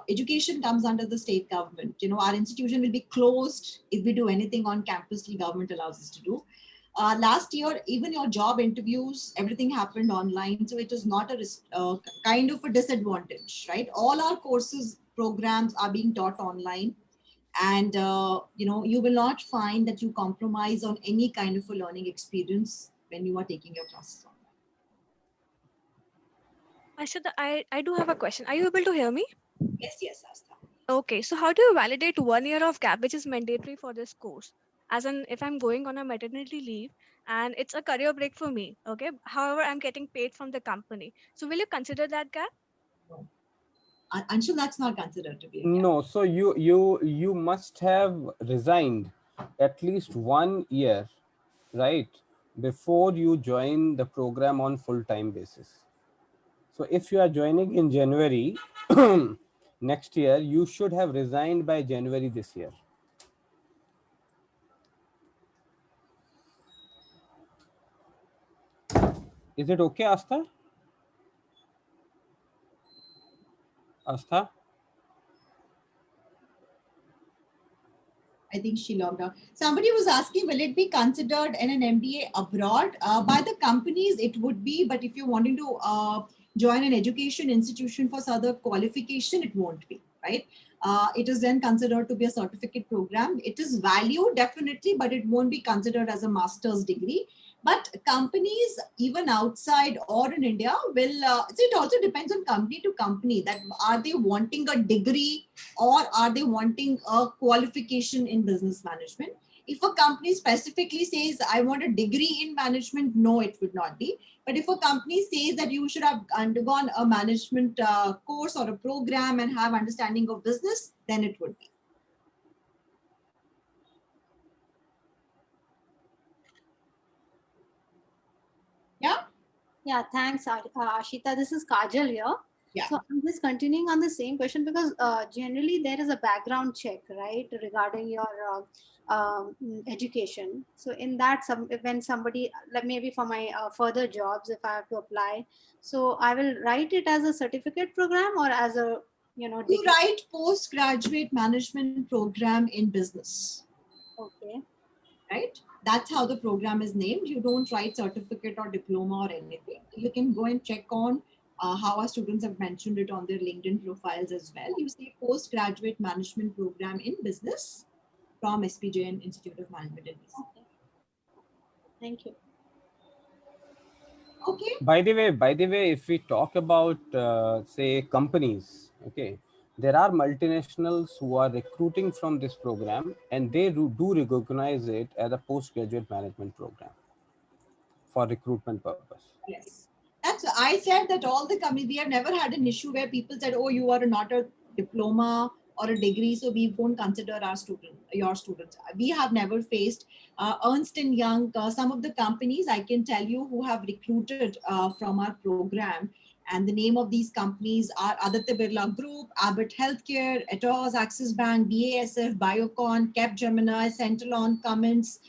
education comes under the state government. Our institution will be closed if we do anything on campus the government allows us to do. Last year, even your job interviews, everything happened online. So it is not a kind of a disadvantage, right? All our courses, programs are being taught online. And, you will not find that you compromise on any kind of a learning experience when you are taking your classes online. Ashita, I do have a question. Are you able to hear me? Yes, Asta. Okay, so how do you validate 1 year of gap, which is mandatory for this course? As in, if I'm going on a maternity leave and it's a career break for me, okay? However, I'm getting paid from the company. So will you consider that gap? No. Anshul, that's not considered to be a gap. No, so you must have resigned at least 1 year, right, before you join the program on full-time basis. So if you are joining in January next year, you should have resigned by January this year. Is it okay, Asta? Astha? I think she logged out. Somebody was asking, will it be considered in an MBA abroad? By the companies, it would be, but if you're wanting to join an education institution for further qualification, it won't be, right? It is then considered to be a certificate program. It is valued definitely, but it won't be considered as a master's degree. But companies, even outside or in India, will, so it also depends on company to company, that are they wanting a degree or are they wanting a qualification in business management? If a company specifically says, I want a degree in management, no, it would not be. But if a company says that you should have undergone a management course or a program and have understanding of business, then it would be. Yeah. Yeah, thanks, Ashita. This is Kajal here. Yeah. So I'm just continuing on the same question because generally there is a background check, right, regarding your education. So in that, when somebody, like maybe for my further jobs, if I have to apply, so I will write it as a certificate program or as a, you write postgraduate management program in business. Okay. Right? That's how the program is named. You don't write certificate or diploma or anything. You can go and check on how our students have mentioned it on their LinkedIn profiles as well. You see postgraduate management program in business from SPJN Institute of Management in BC. Okay. Thank you. Okay. By the way, if we talk about say companies, okay, there are multinationals who are recruiting from this program, and they do recognize it as a postgraduate management program for recruitment purpose. Yes. That's I said that all the companies, we have never had an issue where people said, oh, you are not a diploma or a degree, so we won't consider your students. We have never faced Ernst & Young, some of the companies I can tell you who have recruited from our program. And the name of these companies are Aditya Birla Group, Abbott Healthcare, Atos, Axis Bank, BASF, Biocon, Capgemini, Centralon, Cummins,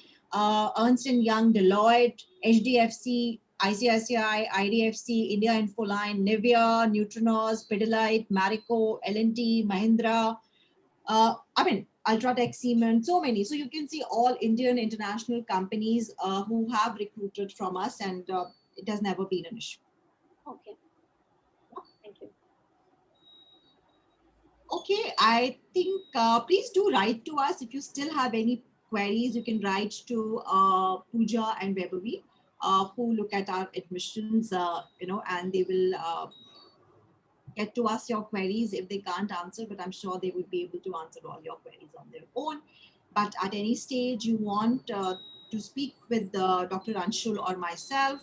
Ernst & Young, Deloitte, HDFC, ICICI, IDFC, India Infoline, Nivea, Neutronos, Pidilite, Marico, L&T, Mahindra, Ultratech, Siemens, so many. So you can see all Indian international companies who have recruited from us, and it has never been an issue. Okay. Thank you. Okay, I think please do write to us if you still have any queries. You can write to Pooja and Webavi, who look at our admissions, and they will get to us your queries if they can't answer, but I'm sure they would be able to answer all your queries on their own. But at any stage you want to speak with Dr. Anshul or myself,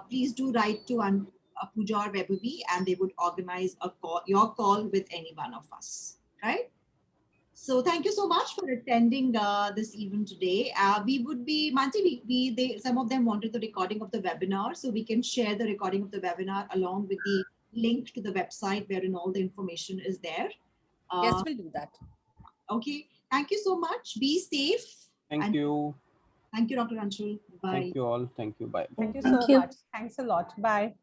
please do write to Pooja or Webavi, and they would organize your call with any one of us, right? So thank you so much for attending this event today. We would be, Mansi, some of them wanted the recording of the webinar, so we can share the recording of the webinar along with the link to the website wherein all the information is there. Yes, we'll do that. Okay, thank you so much. Be safe. Thank you. Thank you, Dr. Anshul. Bye. Thank you all. Thank you. Bye. Thank you so much. Thanks a lot. Bye.